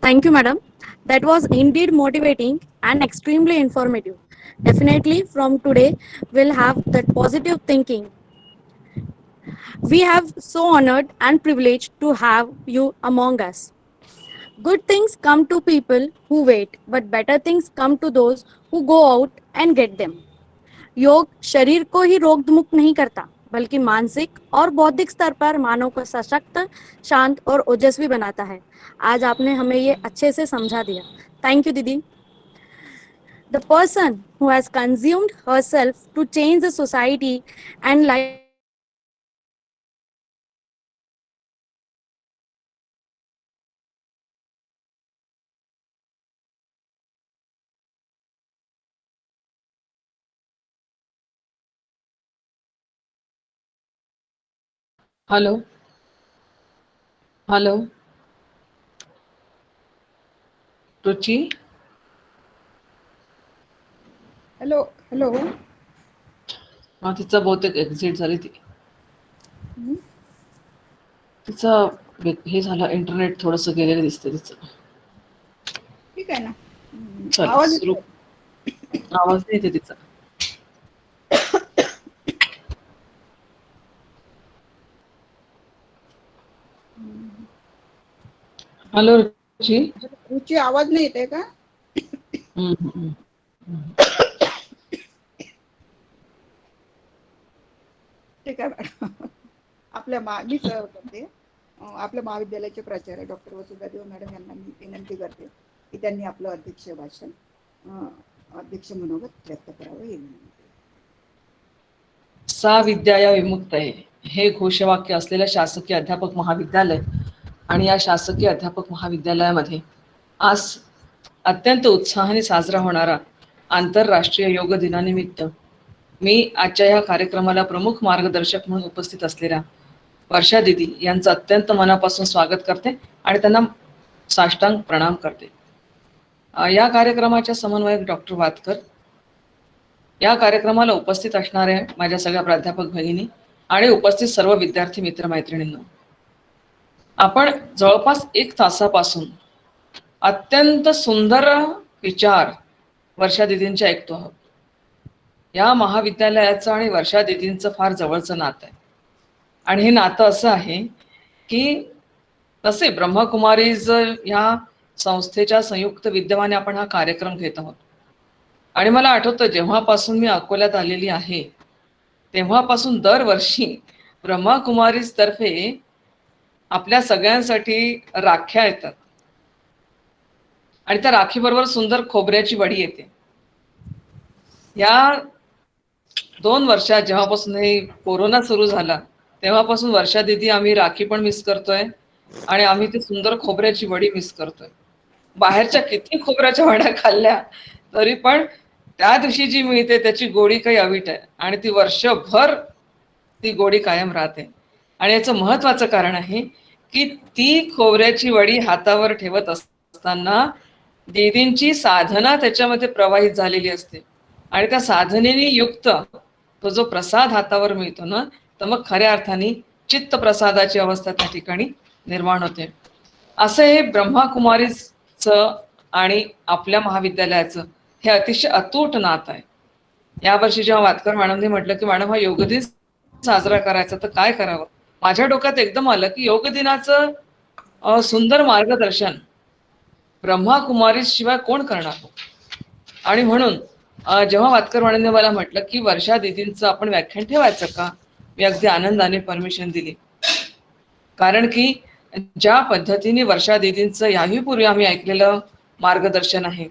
Thank you, madam. That was indeed motivating and extremely informative. Definitely, from today, we'll have that positive thinking. We have so honored and privileged to have you among us. Good things come to people who wait, but better things come to those who go out and get them. योग शरीर को ही रोग मुक्त नहीं करता, बल्कि मानसिक और बौद्धिक स्तर पर मानव को सशक्त, शांत और ओजस्वी बनाता है। आज आपने हमें ये अच्छे से समझा दिया। थैंक यू दीदी। The person who has consumed herself to change the society and life hello hello Ruchi, hello hello. हा तिचा बहुतेक एक्झिट झाली ती. तिचा हे झालं, इंटरनेट थोडस गेलेलं दिसतं तिचं. ठीक आहे ना. चल आवाज सुरू. येतोय? आवाज नाही येते तिचा. हॅलो रुची. रुची आवाज नाही येते का? हम्म. ठीक आहे मॅडम. मी करते. आपल्या महाविद्यालयाचे प्राचार्य डॉक्टर वसुधा देव मॅडम यांना मी विनंती करते की त्यांनी आपलं अध्यक्ष भाषण अध्यक्ष मनोगत व्यक्त करावं. येईल सा विद्याया विमुक्तये हे घोषवाक्य असलेलं शासकीय अध्यापक महाविद्यालय आणि या शासकीय अध्यापक महाविद्यालयामध्ये आज अत्यंत उत्साहाने साजरा होणारा आंतरराष्ट्रीय योग दिनानिमित्त मी आजच्या या कार्यक्रमाला प्रमुख मार्गदर्शक म्हणून उपस्थित असलेल्या वर्षा दिदी यांचं अत्यंत मनापासून स्वागत करते आणि त्यांना साष्टांग प्रणाम करते. या कार्यक्रमाच्या समन्वयक डॉक्टर वातकर, या कार्यक्रमाला उपस्थित असणारे माझ्या सगळ्या प्राध्यापक भगिनी आणि उपस्थित सर्व विद्यार्थी मित्रमैत्रिणींना, आपण जवळपास 1 तासापासून अत्यंत सुंदर विचार वर्षा दिदींचे ऐकतो आहोत. या महाविद्यालयाचं आणि वर्षा दिदींचं फार जवळचं नातं आहे आणि हे नातं असं आहे की तसे ब्रह्मकुमारीज या संस्थेच्या संयुक्त विद्यमाने आपण हा कार्यक्रम घेत आहोत. आणि मला आठवतं जेव्हापासून मी अकोल्यात आलेली आहे तेव्हापासून दरवर्षी ब्रह्मकुमारीज तर्फे आपल्या सगळ्यांसाठी राख्या येतात आणि त्या राखीबरोबर सुंदर खोबऱ्याची वडी येते. या 2 वर्षात जेव्हापासून हे कोरोना सुरू झाला तेव्हापासून वर्षा दिदी आम्ही राखी पण मिस करतोय आणि आम्ही ती सुंदर खोबऱ्याची वडी मिस करतोय. बाहेरच्या किती खोबऱ्याच्या वड्या खाल्ल्या तरी पण त्या दिवशी जी मिळते त्याची गोडी काही अवीट आहे आणि ती वर्षभर ती गोडी कायम राहते. आणि याचं महत्वाचं कारण आहे की ती खोबऱ्याची वडी हातावर ठेवत असताना दीदींची साधना त्याच्यामध्ये प्रवाहित झालेली असते आणि त्या साधनेने युक्त तो जो प्रसाद हातावर मिळतो ना, तर मग खऱ्या अर्थाने चित्त प्रसादाची अवस्था त्या ठिकाणी निर्माण होते. असं हे ब्रह्मकुमारीचं आणि आपल्या महाविद्यालयाचं हे अतिशय अतूट नातं आहे. यावर्षी जेव्हा वातकर मॅडमने म्हटलं की मॅडम हा योग दिन साजरा करायचा तर काय करावं, माझ्या डोक्यात एकदम आलं की योग दिनाचं सुंदर मार्गदर्शन ब्रह्मकुमारी शिवाय कोण करणार. आणि म्हणून जेव्हा वातकर मॅडमने मला म्हटलं की वर्षा दिदींचं आपण व्याख्यान ठेवायचं का, मी अगदी आनंदाने परमिशन दिली. कारण की ज्या पद्धतीने वर्षा दिदींचं याही पूर्वी आम्ही ऐकलेलं मार्गदर्शन आहे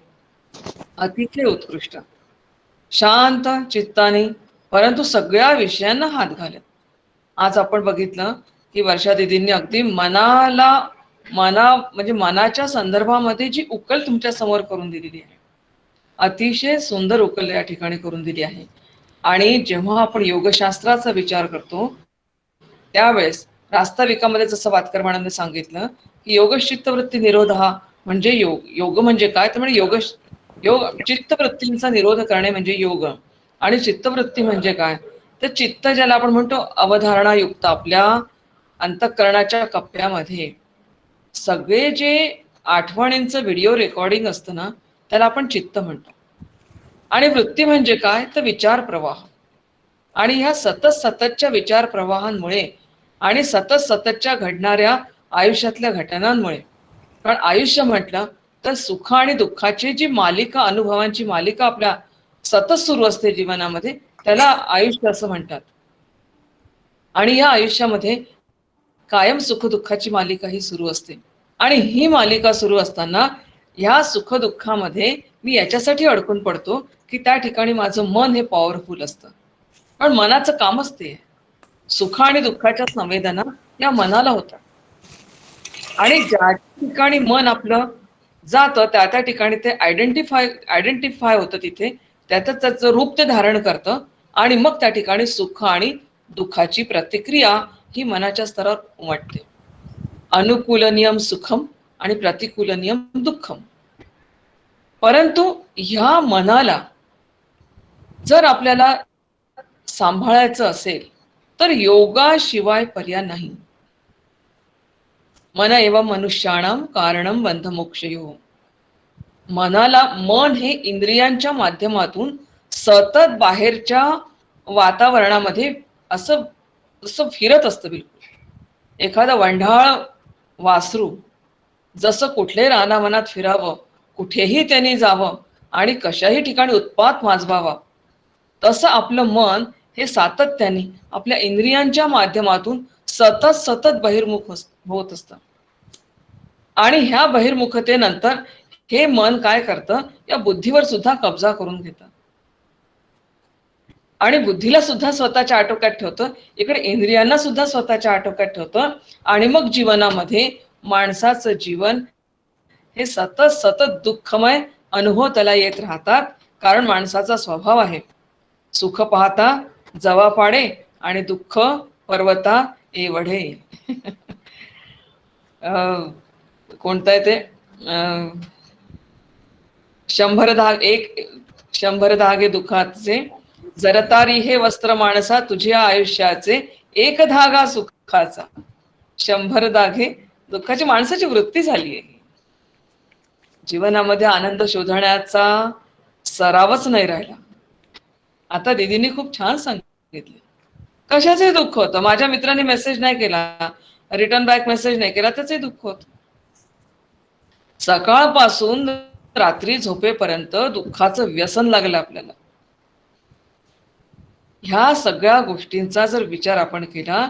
अतिशय उत्कृष्ट, शांत चित्ताने, परंतु सगळ्या विषयांना हात घालत. आज आपण बघितलं की वर्षा दिदींनी अगदी म्हणजे मनाच्या संदर्भामध्ये जी उकल तुमच्या समोर करून दिलेली आहे, अतिशय सुंदर उकल या ठिकाणी करून दिली आहे. आणि जेव्हा आपण योगशास्त्राचा विचार करतो त्यावेळेस प्रास्ताविकामध्ये जसं वातकर मॅडमने सांगितलं की योगचित्तवृत्ती निरोध हा म्हणजे योग. योग म्हणजे काय तर म्हणजे योग चित्तवृत्तींचा निरोध करणे म्हणजे योग. आणि चित्तवृत्ती म्हणजे काय तर चित्त ज्याला आपण म्हणतो अवधारणा युक्त आपल्या अंतःकरणाच्या कप्प्यामध्ये सगळे जे आठवणींचं व्हिडिओ रेकॉर्डिंग असतं ना त्याला आपण चित्त म्हणतो. आणि वृत्ती म्हणजे काय तर विचार प्रवाह. आणि ह्या सततच्या विचार प्रवाहांमुळे आणि सततच्या घडणाऱ्या आयुष्यातल्या घटनांमुळे, कारण आयुष्य म्हटलं तर सुख आणि दुःखाची जी मालिका, अनुभवांची मालिका आपल्या सतत सुरू असते जीवनामध्ये, त्याला आयुष्य असं म्हणतात. आणि या आयुष्यामध्ये कायम सुखदुःखाची मालिका ही सुरू असते. आणि ही मालिका सुरू असताना ह्या सुखदुःखामध्ये मी याच्यासाठी अडकून पडतो की त्या ठिकाणी माझं मन हे पॉवरफुल असतं. पण मनाचं कामच ते आहे. सुख आणि दुःखाच्या संवेदना या मनाला होतात. आणि ज्या ठिकाणी मन आपलं जातं त्या ठिकाणी ते आयडेंटिफाय होतं तिथे, त्याचं रूप ते धारण करतं. आणि मग त्या ठिकाणी सुख आणि दुःखाची प्रतिक्रिया ही मनाच्या स्तरावर उमटते. अनुकूल नियम सुखम आणि प्रतिकूल नियम दुःखम. परंतु ह्या मनाला जर आपल्याला सांभाळायचं असेल तर योगाशिवाय पर्याय नाही. मन एवं मनुष्याणाम कारणम बंधमोक्षयो. मनाला, मन हे इंद्रियांच्या माध्यमातून सतत बाहेरच्या वातावरणामध्ये असं फिरत असतं. बिलकुल एखादा वंढाळ वासरू जसं कुठल्याही रानावनात फिरावं, कुठेही त्यांनी जावं आणि कशाही ठिकाणी उत्पात माजवावा, तसं आपलं मन हे सातत्याने आपल्या इंद्रियांच्या माध्यमातून सतत बहिर्मुख होत असतं. आणि ह्या बहिर्मुखतेनंतर हे मन काय करतं, या बुद्धीवर सुद्धा कब्जा करून घेतं आणि बुद्धीला सुद्धा स्वतःच्या आटोक्यात ठेवतं, इकडे इंद्रियांना सुद्धा स्वतःच्या आटोक्यात ठेवतं. आणि मग जीवनामध्ये माणसाचं जीवन हे सतत दुःखमय अनुभव त्याला येत राहतात. कारण माणसाचा स्वभाव आहे सुख पाहता जवा पाडे आणि दुःख पर्वता एवढे. कोणतं आहे ते 100 धागे दुःखाचे, जरतारी हे वस्त्र माणसा तुझ्या आयुष्याचे, एक धागा सुखाचा. 100 धागे दुःखाची माणसाची वृत्ती झाली आहे. जीवनामध्ये आनंद शोधण्याचा सरावच नाही राहिला. आता दीदींनी खूप छान सांगितले. कशाचे दुःख होतं, माझ्या मित्राने मेसेज नाही केला, रिटर्न बॅक मेसेज नाही केला, त्याचे दुःख होत. सकाळपासून रात्री झोपेपर्यंत दुःखाचं व्यसन लागलं आपल्याला. ह्या सगळ्या गोष्टींचा जर विचार आपण केला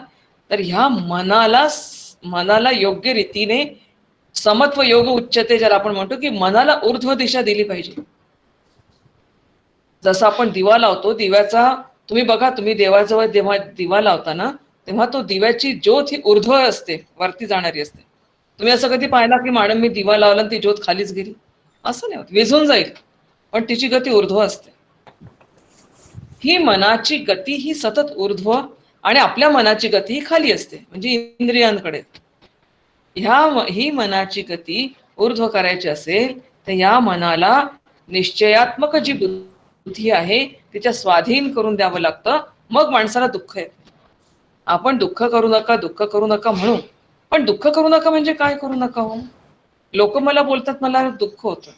तर ह्या मनाला योग्य रीतीने समत्व योग उच्चते, ज्याला आपण म्हणतो की मनाला ऊर्ध्व दिशा दिली पाहिजे. जसं आपण दिवा लावतो, दिव्याचा तुम्ही बघा, तुम्ही देवाजवळ जेव्हा दिवा लावता ना तेव्हा तो दिव्याची ज्योत ही ऊर्ध्व असते, वरती जाणारी असते. तुम्ही असं कधी पाहिला की मॅडम मी दिवा लावला ती ज्योत खालीच गेली? असं नाही होत, विझून जाईल, पण तिची गती ऊर्ध्व असते. ही मनाची गती ही सतत ऊर्ध्व आणि आपल्या मनाची गती ही खाली असते, म्हणजे इंद्रियांकडे. ही मनाची गती ऊर्ध्व करायची असेल तर या मनाला निश्चयात्मक जी बुद्धी आहे तिच्या स्वाधीन करून द्यावं लागतं. मग माणसाला दुःख येत. आपण दुःख करू नका म्हणू, पण दुःख करू नका म्हणजे काय करू नका हो? लोक मला बोलतात मला दुःख होतं.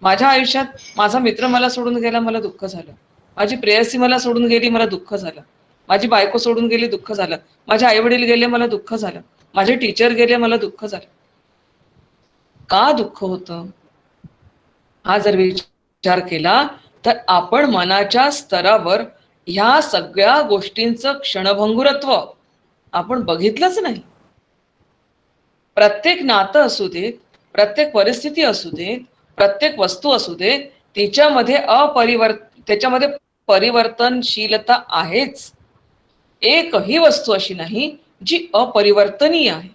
माझ्या आयुष्यात माझा मित्र मला सोडून गेला, मला दुःख झालं. माझी प्रेयसी मला सोडून गेली, मला दुःख झालं. माझी बायको सोडून गेली, दुःख झालं. माझे आई वडील गेले, मला दुःख झालं. माझे टीचर गेले, मला दुःख झालं. का दुःख होतं हा जर विचार केला तर आपण मनाच्या स्तरावर ह्या सगळ्या गोष्टींचं क्षणभंगुरत्व आपण बघितलंच नाही. प्रत्येक नातं असू देत, प्रत्येक परिस्थिती असू देत, प्रत्येक वस्तू असू देत, त्याच्यामध्ये परिवर्तनशीलता आहेच. एकही वस्तू अशी नाही जी अपरिवर्तनीय आहे.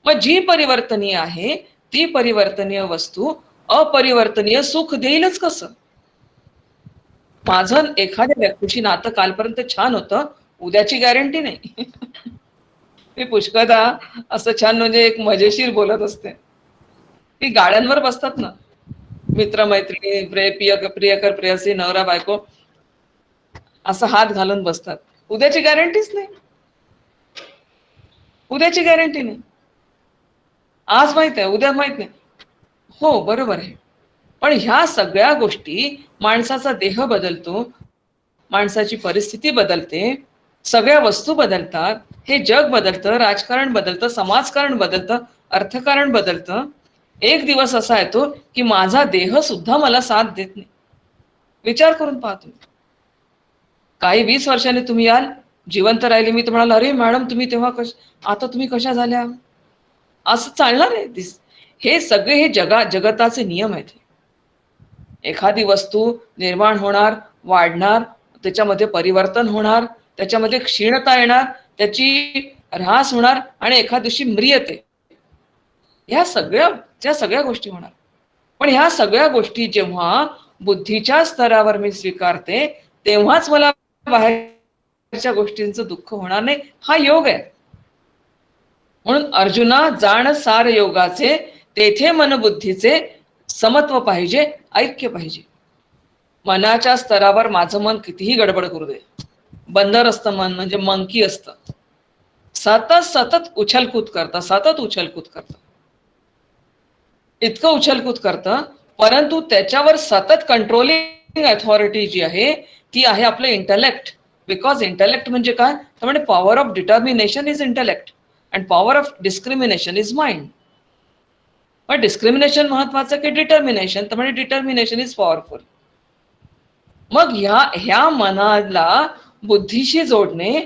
मग जी परिवर्तनीय आहे ती परिवर्तनीय वस्तू अपरिवर्तनीय सुख देईलच कसं? माझं एखाद्या व्यक्तीशी नातं कालपर्यंत छान होतं, उद्याची गॅरंटी नाही. मी पुष्कळदा असं छान म्हणजे एक मजेशीर बोलत असते. ती गाड्यांवर बसतात ना, मित्रमैत्रिणी, प्रियकर प्रेयसी, नवरा बायको असं हात घालून बसतात. उद्याची गॅरंटीच नाही. उद्याची गॅरंटी नाही. आज माहित आहे, उद्या माहित नाही. हो, बरोबर आहे. पण ह्या सगळ्या गोष्टी, माणसाचा देह बदलतो, माणसाची परिस्थिती बदलते, सगळ्या वस्तू बदलतात, हे जग बदलतं, राजकारण बदलतं, समाजकारण बदलतं, अर्थकारण बदलतं. एक दिवस असा येतो की माझा देह सुद्धा मला साथ देत नाही. विचार करून पाहतो. काही 20 वर्षांनी तुम्ही याल, जिवंत राहिली, मी तुम्हाला अरे मॅडम तुम्ही तेव्हा आता तुम्ही कशा झाल्या, असं चालणार आहे. हे सगळे हे जगताचे नियम आहेत. एखादी वस्तू निर्माण होणार, वाढणार, त्याच्यामध्ये परिवर्तन होणार, त्याच्यामध्ये क्षीणता येणार, त्याची ऱ्हास होणार आणि एखाद दिवशी म्रियते. ह्या सगळ्या गोष्टी होणार. पण ह्या सगळ्या गोष्टी जेव्हा बुद्धीच्या स्तरावर मी स्वीकारते, तेव्हाच मला बाहेरच्या गोष्टींचं दुःख होणार नाही. हा योग आहे. म्हणून अर्जुना, जाण सार योगाचे, तेथे मन बुद्धीचे समत्व पाहिजे, ऐक्य पाहिजे. मनाच्या स्तरावर माझं मन कितीही गडबड करू दे, बंदर असतं मन, म्हणजे मंकी असतं, सतत उछलकूद करतं, इतकं उछलकूद करतं, परंतु त्याच्यावर सतत कंट्रोलिंग अथॉरिटी जी आहे ती आहे आपलं इंटेलेक्ट. बिकॉज इंटेलेक्ट म्हणजे काय, तर म्हणजे power of determination is intellect and power of discrimination is mind. पण डिस्क्रिमिनेशन महत्वाचं की डिटर्मिनेशन, तर म्हणजे डिटर्मिनेशन इज पॉवरफुल. मग ह्या मनाला बुद्धीशी जोडणे,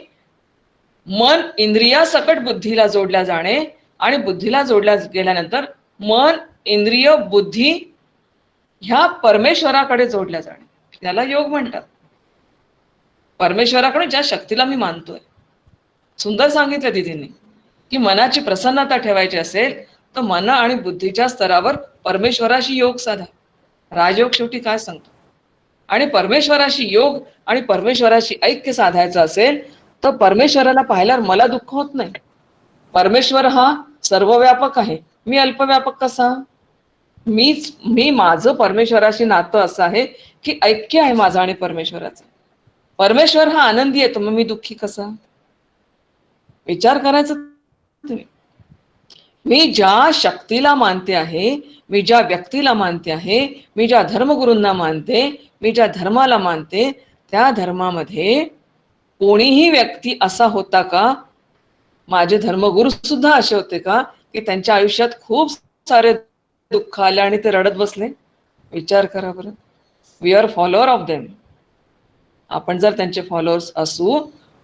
मन इंद्रियासकट बुद्धीला जोडल्या जाणे, आणि बुद्धीला जोडल्या गेल्यानंतर मन, इंद्रिय, बुद्धी ह्या परमेश्वराकडे जोडल्या जाणे, त्याला योग म्हणतात. परमेश्वराकडे ज्या शक्तीला मी मानतोय. सुंदर सांगितलं दीदींनी की मनाची प्रसन्नता ठेवायची असेल तर मन आणि बुद्धीच्या स्तरावर परमेश्वराशी योग साधा. राजयोग शेवटी काय सांगतो. आणि परमेश्वराशी योग आणि परमेश्वराशी ऐक्य साधायचं असेल तर परमेश्वराला पाहिल्यावर मला दुःख होत नाही. परमेश्वर हा सर्वव्यापक आहे, मी अल्पव्यापक कसा. मी माझं परमेश्वराशी नातं असं आहे की ऐक्य आहे माझं आणि परमेश्वराचं. परमेश्वर हा आनंदी आहे, तर मग मी दुःखी कसा. विचार करायचा तुम्ही. मी ज्या शक्तीला मानते आहे, मी ज्या व्यक्तीला मानते आहे, मी ज्या धर्मगुरूंना मानते, मी ज्या धर्माला मानते, त्या धर्मामध्ये कोणीही व्यक्ती असा होता का, माझे धर्मगुरू सुद्धा असे होते का की त्यांच्या आयुष्यात खूप सारे दुःख आले आणि ते रडत बसले. विचार करा बरं. We are follower of them. आपण जर त्यांचे फॉलोअर्स असू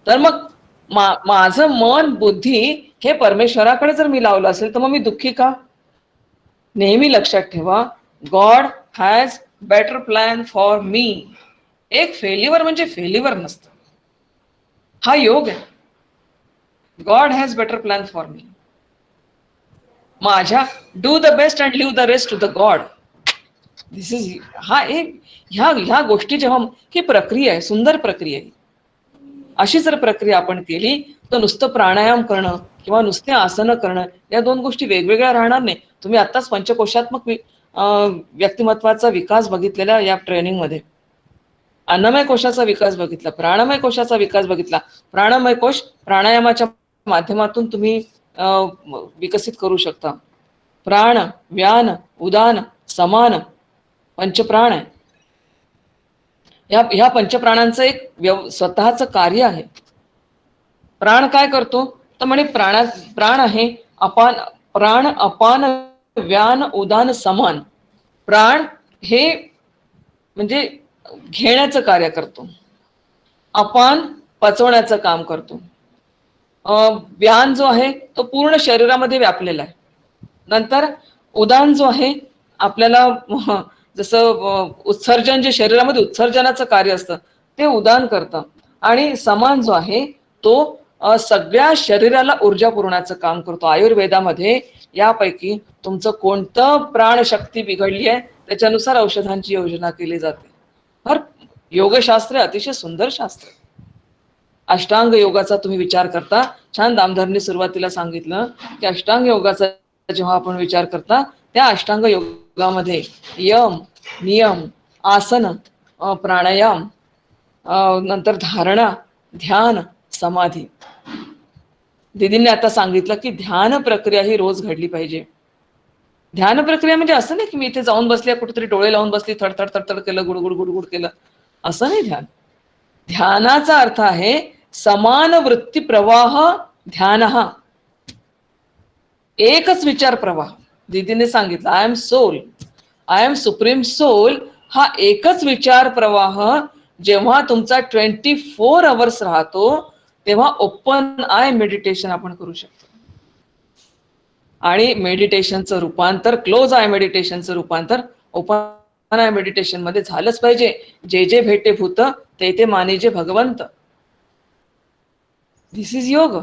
तर मग माझं मन, बुद्धी हे परमेश्वराकडे जर मी लावलं असेल तर मग मी दुःखी का. नेहमी लक्षात ठेवा, God has better plan for me. एक फेल्युअर म्हणजे फेल्युअर नसतं, हा योग आहे. God has better plan for me. माझ्या do the best and leave the rest to the God. This is ह्या गोष्टी जेव्हा, ही प्रक्रिया आहे, सुंदर प्रक्रिया आहे. अशी जर प्रक्रिया आपण केली तर नुसतं प्राणायाम करणं किंवा नुसते आसनं करणं या दोन गोष्टी वेगवेगळ्या राहणार नाही. तुम्ही आत्ताच पंचकोशात्मक व्यक्तिमत्वाचा विकास बघितलेला या ट्रेनिंगमध्ये. अन्नमय कोशाचा विकास बघितला, प्राणमय कोशाचा विकास बघितला. प्राणमय कोश प्राणायामाच्या माध्यमातून तुम्ही विकसित करू शकता. प्राण, व्यान, उदान, समान पंचप्राण आहे. ह्या पंचप्राणांचं एक स्वतःचं कार्य आहे. प्राण काय करतो तर म्हणे प्राण आहे अपान, प्राण, अपान, व्यान, उदान, समान. प्राण हे म्हणजे घेण्याचं कार्य करतो, अपान पचवण्याचं काम करतो, व्यान जो आहे तो पूर्ण शरीरामध्ये व्यापलेला आहे. नंतर उदान जो आहे आपल्याला जसं उत्सर्जन, जे शरीरामध्ये उत्सर्जनाचं कार्य असतं ते उदान करतं. आणि समान जो आहे तो सगळ्या शरीराला ऊर्जा पुरवण्याचं काम करतो. आयुर्वेदामध्ये यापैकी तुमचं कोणतं प्राणशक्ती बिघडली आहे त्याच्यानुसार औषधांची योजना केली जाते. हर योगशास्त्र अतिशय सुंदर शास्त्र. अष्टांग योगाचा तुम्ही विचार करता, छान दामधरनी सुरुवातीला सांगितलं की अष्टांग योगाचा जेव्हा आपण विचार करता त्या अष्टांग योगामध्ये यम, नियम, आसन, प्राणायाम, नंतर धारणा, ध्यान, समाधी. दीदींनी आता सांगितलं की ध्यान प्रक्रिया ही रोज घडली पाहिजे. ध्यान प्रक्रिया म्हणजे असं नाही की मी इथे जाऊन बसले, कुठेतरी डोळे लावून बसली, थडथड थडथड केलं, गुडगुड गुडगुड केलं, असं नाही ध्यान. ध्यानाचा अर्थ आहे समान वृत्ती प्रवाह ध्यान. हा एकच विचार प्रवाह. दीदीने सांगितलं I am soul, I am supreme soul, हा एकच विचार प्रवाह जेव्हा तुमचा 24 आवर्स राहतो तेव्हा ओपन आय मेडिटेशन आपण करू शकतो. आणि मेडिटेशनचं रूपांतर, क्लोज आय मेडिटेशनचं रूपांतर ओपन आय मेडिटेशन मध्ये झालंच पाहिजे. जे जे भेटे भूत ते ते माने जे भगवंत. दिस इज योग.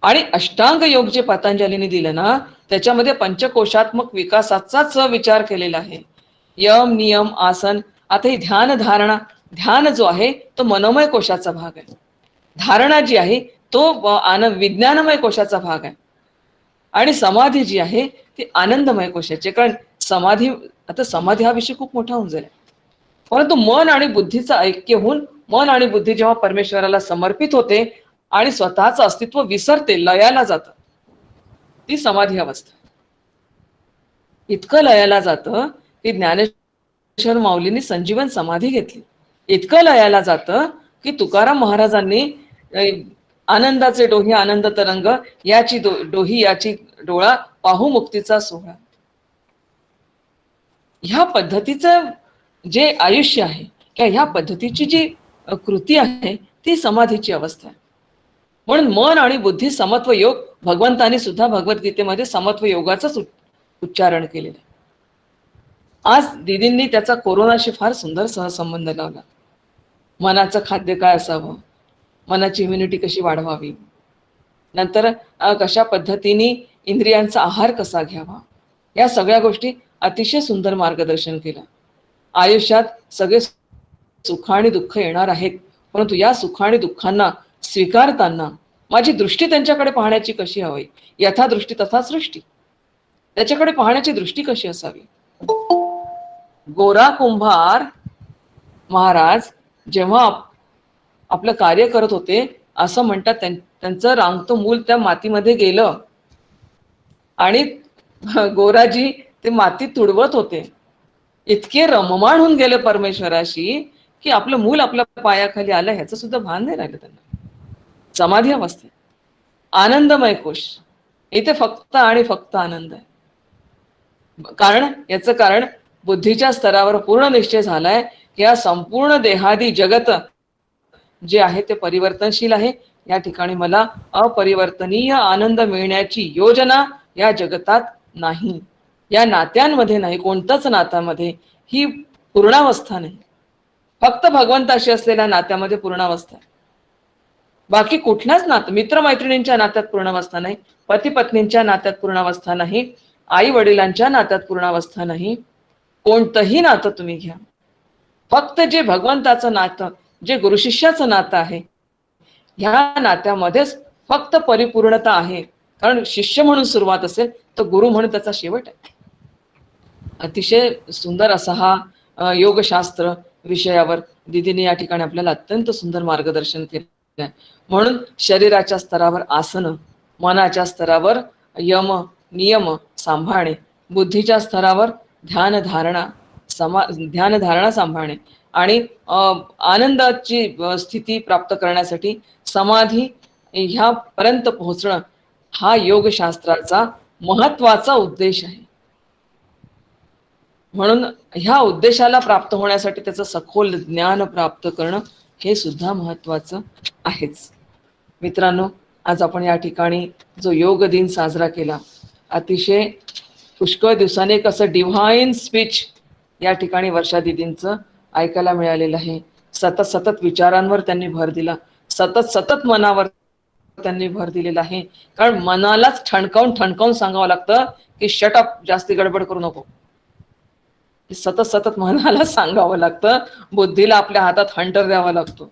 आणि अष्टांग योग जे पतंजलीने दिलं ना त्याच्यामध्ये पंचकोशात्मक विकासाचाच विचार केलेला आहे. यम, नियम, आसन. आता ही ध्यान धारणा, ध्यान जो आहे तो मनोमय कोशाचा भाग आहे. धारणा जी आहे तो विज्ञानमय कोशाचा भाग आहे. आणि समाधी जी आहे ती आनंदमय कोशाची. कारण समाधी, आता समाधी हा विषय खूप मोठा होऊन जाईल, परंतु मन आणि बुद्धीचं ऐक्य होऊन मन आणि बुद्धी जेव्हा परमेश्वराला समर्पित होते आणि स्वतःचं अस्तित्व विसरते, लयाला जातं, ती समाधी अवस्था. इतकं लयाला जातं की ज्ञानेश्वर माऊलींनी संजीवन समाधी घेतली. इतकं लयाला जातं की तुकाराम महाराजांनी आनंदाचे डोही आनंद तरंग, याची डोही याची डोळा, पाहू मुक्तीचा सोहळा. ह्या पद्धतीचं जे आयुष्य आहे किंवा ह्या पद्धतीची जी कृती आहे ती समाधीची अवस्था आहे. म्हणून मन आणि बुद्धी समत्व योग, भगवंतांनी सुद्धा भगवद्गीतेमध्ये समत्व योगाचंच उच्चारण केलेलं आहे. आज दीदींनी त्याचा कोरोनाशी फार सुंदर सहसंबंध लावला. मनाचं खाद्य काय असावं, मनाची इम्युनिटी कशी वाढवावी, नंतर कशा पद्धतीने इंद्रियांचा आहार कसा घ्यावा, या सगळ्या गोष्टी अतिशय सुंदर मार्गदर्शन केलं. आयुष्यात सगळे सुख आणि दुःख येणार आहेत, परंतु या सुख आणि दुःखांना स्वीकारताना माझी दृष्टी त्यांच्याकडे पाहण्याची कशी हवी, यथा दृष्टी तथा सृष्टी, त्याच्याकडे पाहण्याची दृष्टी कशी असावी. गोरा कुंभार महाराज जेव्हा आपलं कार्य करत होते असं म्हणतात, त्यांचं रांगतं मूल त्या मातीमध्ये गेलं आणि गोराजी ते मातीत तुडवत होते. इतके रममाण होऊन गेले परमेश्वराशी की आपलं मूल आपल्या पायाखाली आलं ह्याचं सुद्धा भान नाही राहिलं त्यांना. समाधी अवस्था, आनंदमय कोश, इथे फक्त आणि फक्त आनंद आहे. याचं कारण बुद्धीच्या स्तरावर पूर्ण निश्चय झालाय की या संपूर्ण देहादी जगत जे आहे ते परिवर्तनशील आहे. या ठिकाणी मला अपरिवर्तनीय आनंद मिळण्याची योजना या जगतात नाही, या नात्यांमध्ये नाही, कोणत्याच नात्यामध्ये ही पूर्णावस्था नाही. फक्त भगवंताशी असलेल्या नात्यामध्ये पूर्णावस्था आहे. बाकी कुठल्याच नातं, मित्रमैत्रिणींच्या नात्यात पूर्णावस्था नाही, पती पत्नींच्या नात्यात पूर्णावस्था नाही, आई वडिलांच्या नात्यात पूर्णावस्था नाही. कोणतंही नातं तुम्ही घ्या, फक्त जे भगवंताचं नातं, जे गुरुशिष्याचं नातं आहे, ह्या नात्यामध्येच फक्त परिपूर्णता आहे. कारण शिष्य म्हणून सुरुवात असेल तर गुरु म्हणून त्याचा शेवट आहे. अतिशय सुंदर असा हा योगशास्त्र विषयावर दीदीने या ठिकाणी आपल्याला अत्यंत सुंदर मार्गदर्शन केलं आहे. म्हणून शरीराच्या स्तरावर आसन, मनाच्या स्तरावर यम नियम सांभाळणे, बुद्धीच्या स्तरावर ध्यान धारणा सांभाळणे आणि आनंदाची स्थिती प्राप्त करण्यासाठी समाधी ह्यापर्यंत पोहोचणं, हा योगशास्त्राचा महत्वाचा उद्देश आहे. म्हणून ह्या उद्देशाला प्राप्त होण्यासाठी त्याचं सखोल ज्ञान प्राप्त करणं हे सुद्धा महत्वाचं आहेच. मित्रांनो, आज आपण या ठिकाणी जो योग दिन साजरा केला, अतिशय पुष्कळ दिवसाने एक असं डिव्हाइन स्पीच या ठिकाणी वर्षा दीदींचं ऐकायला मिळालेलं आहे. सतत विचारांवर त्यांनी भर दिला, सतत मनावर त्यांनी भर दिलेला आहे. कारण मनालाच ठणकावून सांगावं लागतं की शट अप, जास्ती गडबड करू नको. सतत मनाला सांगावं लागतं, बुद्धीला आपल्या हातात हंटर द्यावा लागतो,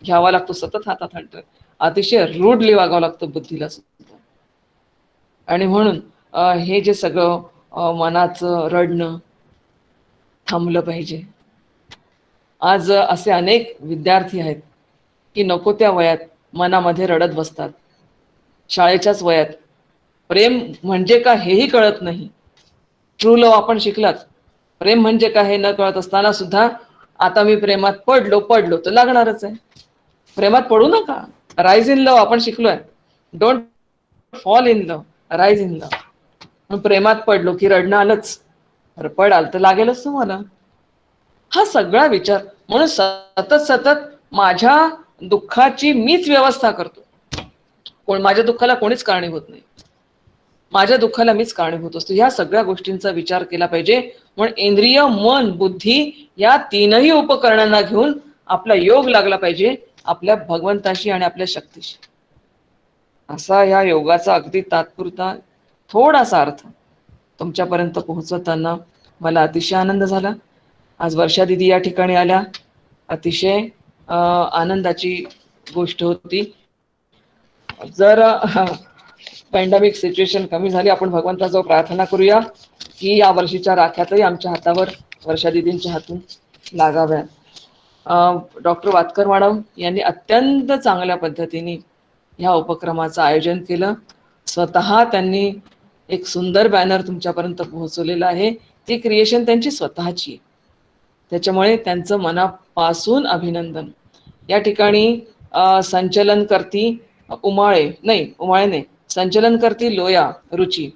घ्यावा लागतो सतत हातात हंटर, अतिशय रूडली वागावं लागतं बुद्धीला सुद्धा. आणि म्हणून हे जे सगळं मनाचं रडणं थांबलं पाहिजे. आज असे अनेक विद्यार्थी आहेत की नको त्या वयात मनामध्ये रडत बसतात. शाळेच्याच वयात प्रेम म्हणजे का हेही कळत नाही. ट्रू लव्ह आपण शिकलात. प्रेम म्हणजे काय हे न कळत असताना सुद्धा आता मी प्रेमात पडलो तर लागणारच आहे. प्रेमात पडू नका. राईज इन लव्ह आपण शिकलोय. Don't fall in love, rise in love. मग प्रेमात पडलो की रडणं आलंच. पडाल तर लागेलच तुम्हाला. हा सगळा विचार म्हणून सतत माझ्या दुःखाची मीच व्यवस्था करतो. माझ्या दुःखाला कोणीच कारणीभूत नाही. माझ्या दुःखाला मीच कारणीभूत असतो. ह्या सगळ्या गोष्टींचा विचार केला पाहिजे. म्हणून इंद्रिय, मन, बुद्धी या तीनही उपकरणांना घेऊन आपला योग लागला पाहिजे आपल्या भगवंताशी आणि आपल्या शक्तीशी. असा ह्या योगाचा अगदी तात्पुरता थोडासा अर्थ तुमच्यापर्यंत पोहोचवताना मला अतिशय आनंद झाला. आज वर्षा दिदी या ठिकाणी आल्या. अतिशय आनंदाची गोष्ट होती. जर पॅन्डेमिक सिच्युएशन कमी झाली, आपण भगवंताजवळ प्रार्थना करूया की या वर्षीच्या राख्यातही आमच्या हातावर वर्षा दिदींच्या हातून लागाव्यात. डॉक्टर वातकर मॅडम यांनी अत्यंत चांगल्या पद्धतीने ह्या उपक्रमाचं आयोजन केलं. स्वतः त्यांनी एक सुंदर बॅनर तुमच्यापर्यंत पोहोचवलेला आहे. ती क्रिएशन त्यांची स्वतःची आहे. त्याच्यामुळे त्यांचं मनापासून अभिनंदन. या ठिकाणी संचलन करती उमाळे नाही, संचलन करती लोया रुची.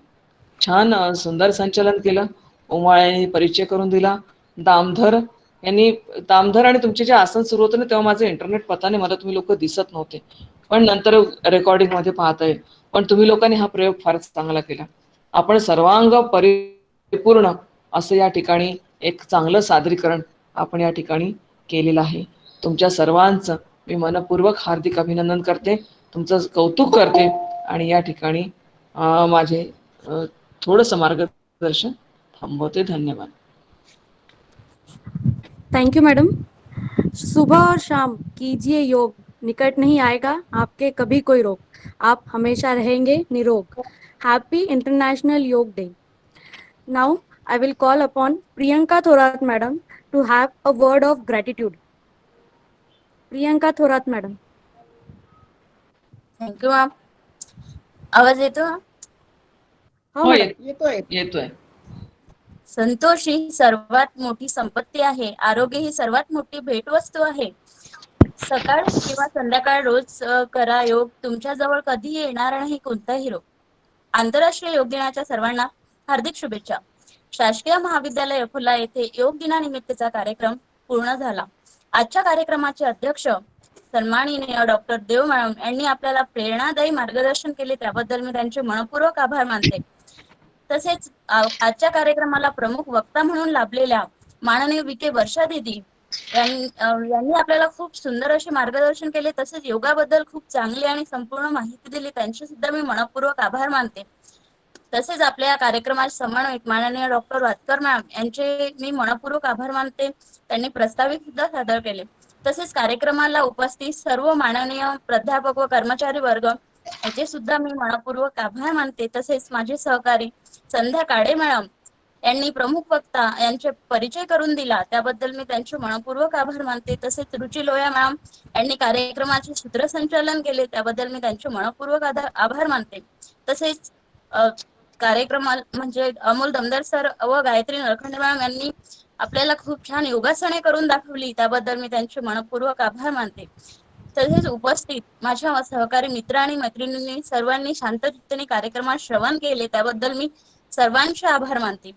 छान सुंदर संचलन केलं. उमाळ्यांनी परिचय करून दिला. दामधर आणि तुमचे जे आसन सुरू होतं ना तेव्हा माझं इंटरनेट पत्ताने मला तुम्ही लोक दिसत नव्हते, पण नंतर रेकॉर्डिंग मध्ये पाहता येईल. पण तुम्ही लोकांनी हा प्रयोग फारच चांगला केला. आपण सर्वांग परिपूर्ण असं या ठिकाणी एक चांगलं सादरीकरण आपण या ठिकाणी केलेलं आहे. तुमच्या सर्वांचं मी मनपूर्वक हार्दिक अभिनंदन करते, तुमचं कौतुक करते आणि या ठिकाणी माझे थोडंसं मार्गदर्शन थांबवते. धन्यवाद. Thank you madam. सुबह और शाम कीजिए योग, निकट नहीं आएगा आपके कभी कोई रोग, आप हमेशा रहेंगे निरोग. हैप्पी इंटरनेशनल योग day. Now I will call upon Priyanka Thorat madam to have a word of gratitude. Priyanka Thorat madam. Thank you ma'am. आवाज येतो? हो, येतोय. येतोय. संतोष ही सर्वात मोठी संपत्ती आहे. आरोग्य ही सर्वात मोठी भेटवस्तू आहे. सकाळ किंवा संध्याकाळ रोज करा योग. तुमच्या जवळ कधी येणार नाही कोणताही रोग. आंतरराष्ट्रीय योग दिनाच्या सर्वांना हार्दिक शुभेच्छा. शासकीय महाविद्यालय अकोला येथे योग दिनानिमित्तचा कार्यक्रम पूर्ण झाला. आजच्या कार्यक्रमाचे अध्यक्ष सन्माननीय डॉक्टर देव मॅडम यांनी आपल्याला प्रेरणादायी मार्गदर्शन केले, त्याबद्दल मी त्यांचे मनपूर्वक आभार मानते. तसेच आजच्या कार्यक्रमाला प्रमुख वक्ता म्हणून लाभलेल्या माननीय विके वर्षा दिदी यांनी आपल्याला खूप सुंदर असे मार्गदर्शन केले. तसेच योगाबद्दल खूप चांगली आणि संपूर्ण माहिती दिली, त्यांचे सुद्धा मी मनपूर्वक आभार मानते. तसेच आपल्या कार्यक्रमाचे समन्वयक माननीय डॉक्टर वातकर मॅम यांचे मी मनपूर्वक आभार मानते, त्यांनी प्रस्तावित सुद्धा सादर केले. तसेच कार्यक्रमाला उपस्थित सर्व माननीय प्राध्यापक व कर्मचारी वर्ग याचे सुद्धा मी मनपूर्वक आभार मानते. तसेच माझे सहकारी संध्या काळे मॅडम यांनी प्रमुख वक्ता यांचे परिचय करून दिला, त्याबद्दल मी त्यांचे मनपूर्वक आभार मानते. तसेच रुची लोया मॅडम यांनी कार्यक्रमाचे सूत्रसंचालन केले, त्याबद्दल मी त्यांचे मनपूर्वक आभार मानते. तसेच कार्यक्रमाला म्हणजे अमोल दमदार सर व गायत्री नरखंडे मॅडम यांनी आपल्याला खूप छान योगासने करून दाखवली, त्याबद्दल मी त्यांचे मनपूर्वक आभार मानते. तसेच उपस्थित माझ्या सहकारी मित्र आणि मैत्रिणींनी सर्वांनी शांतचित्ताने कार्यक्रमात श्रवण केले, त्याबद्दल मी सर्वांचे आभार मानते.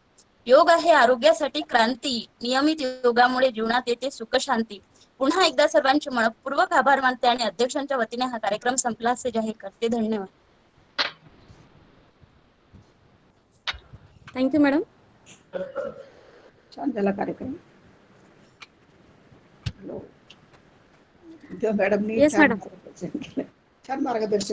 योग आहे आरोग्यासाठी क्रांती. नियमित योगामुळे जीवनात येते सुख शांती. पुन्हा एकदा सर्वांचे मनपूर्वक आभार मानते आणि अध्यक्षांच्या वतीने हा कार्यक्रम संपला असे जाहीर करते. धन्यवाद. Thank you madam. छान झाला कार्यक्रम. मॅडमनी Yes, छान madam. मार्गदर्शन केलं. छान मार्गदर्शन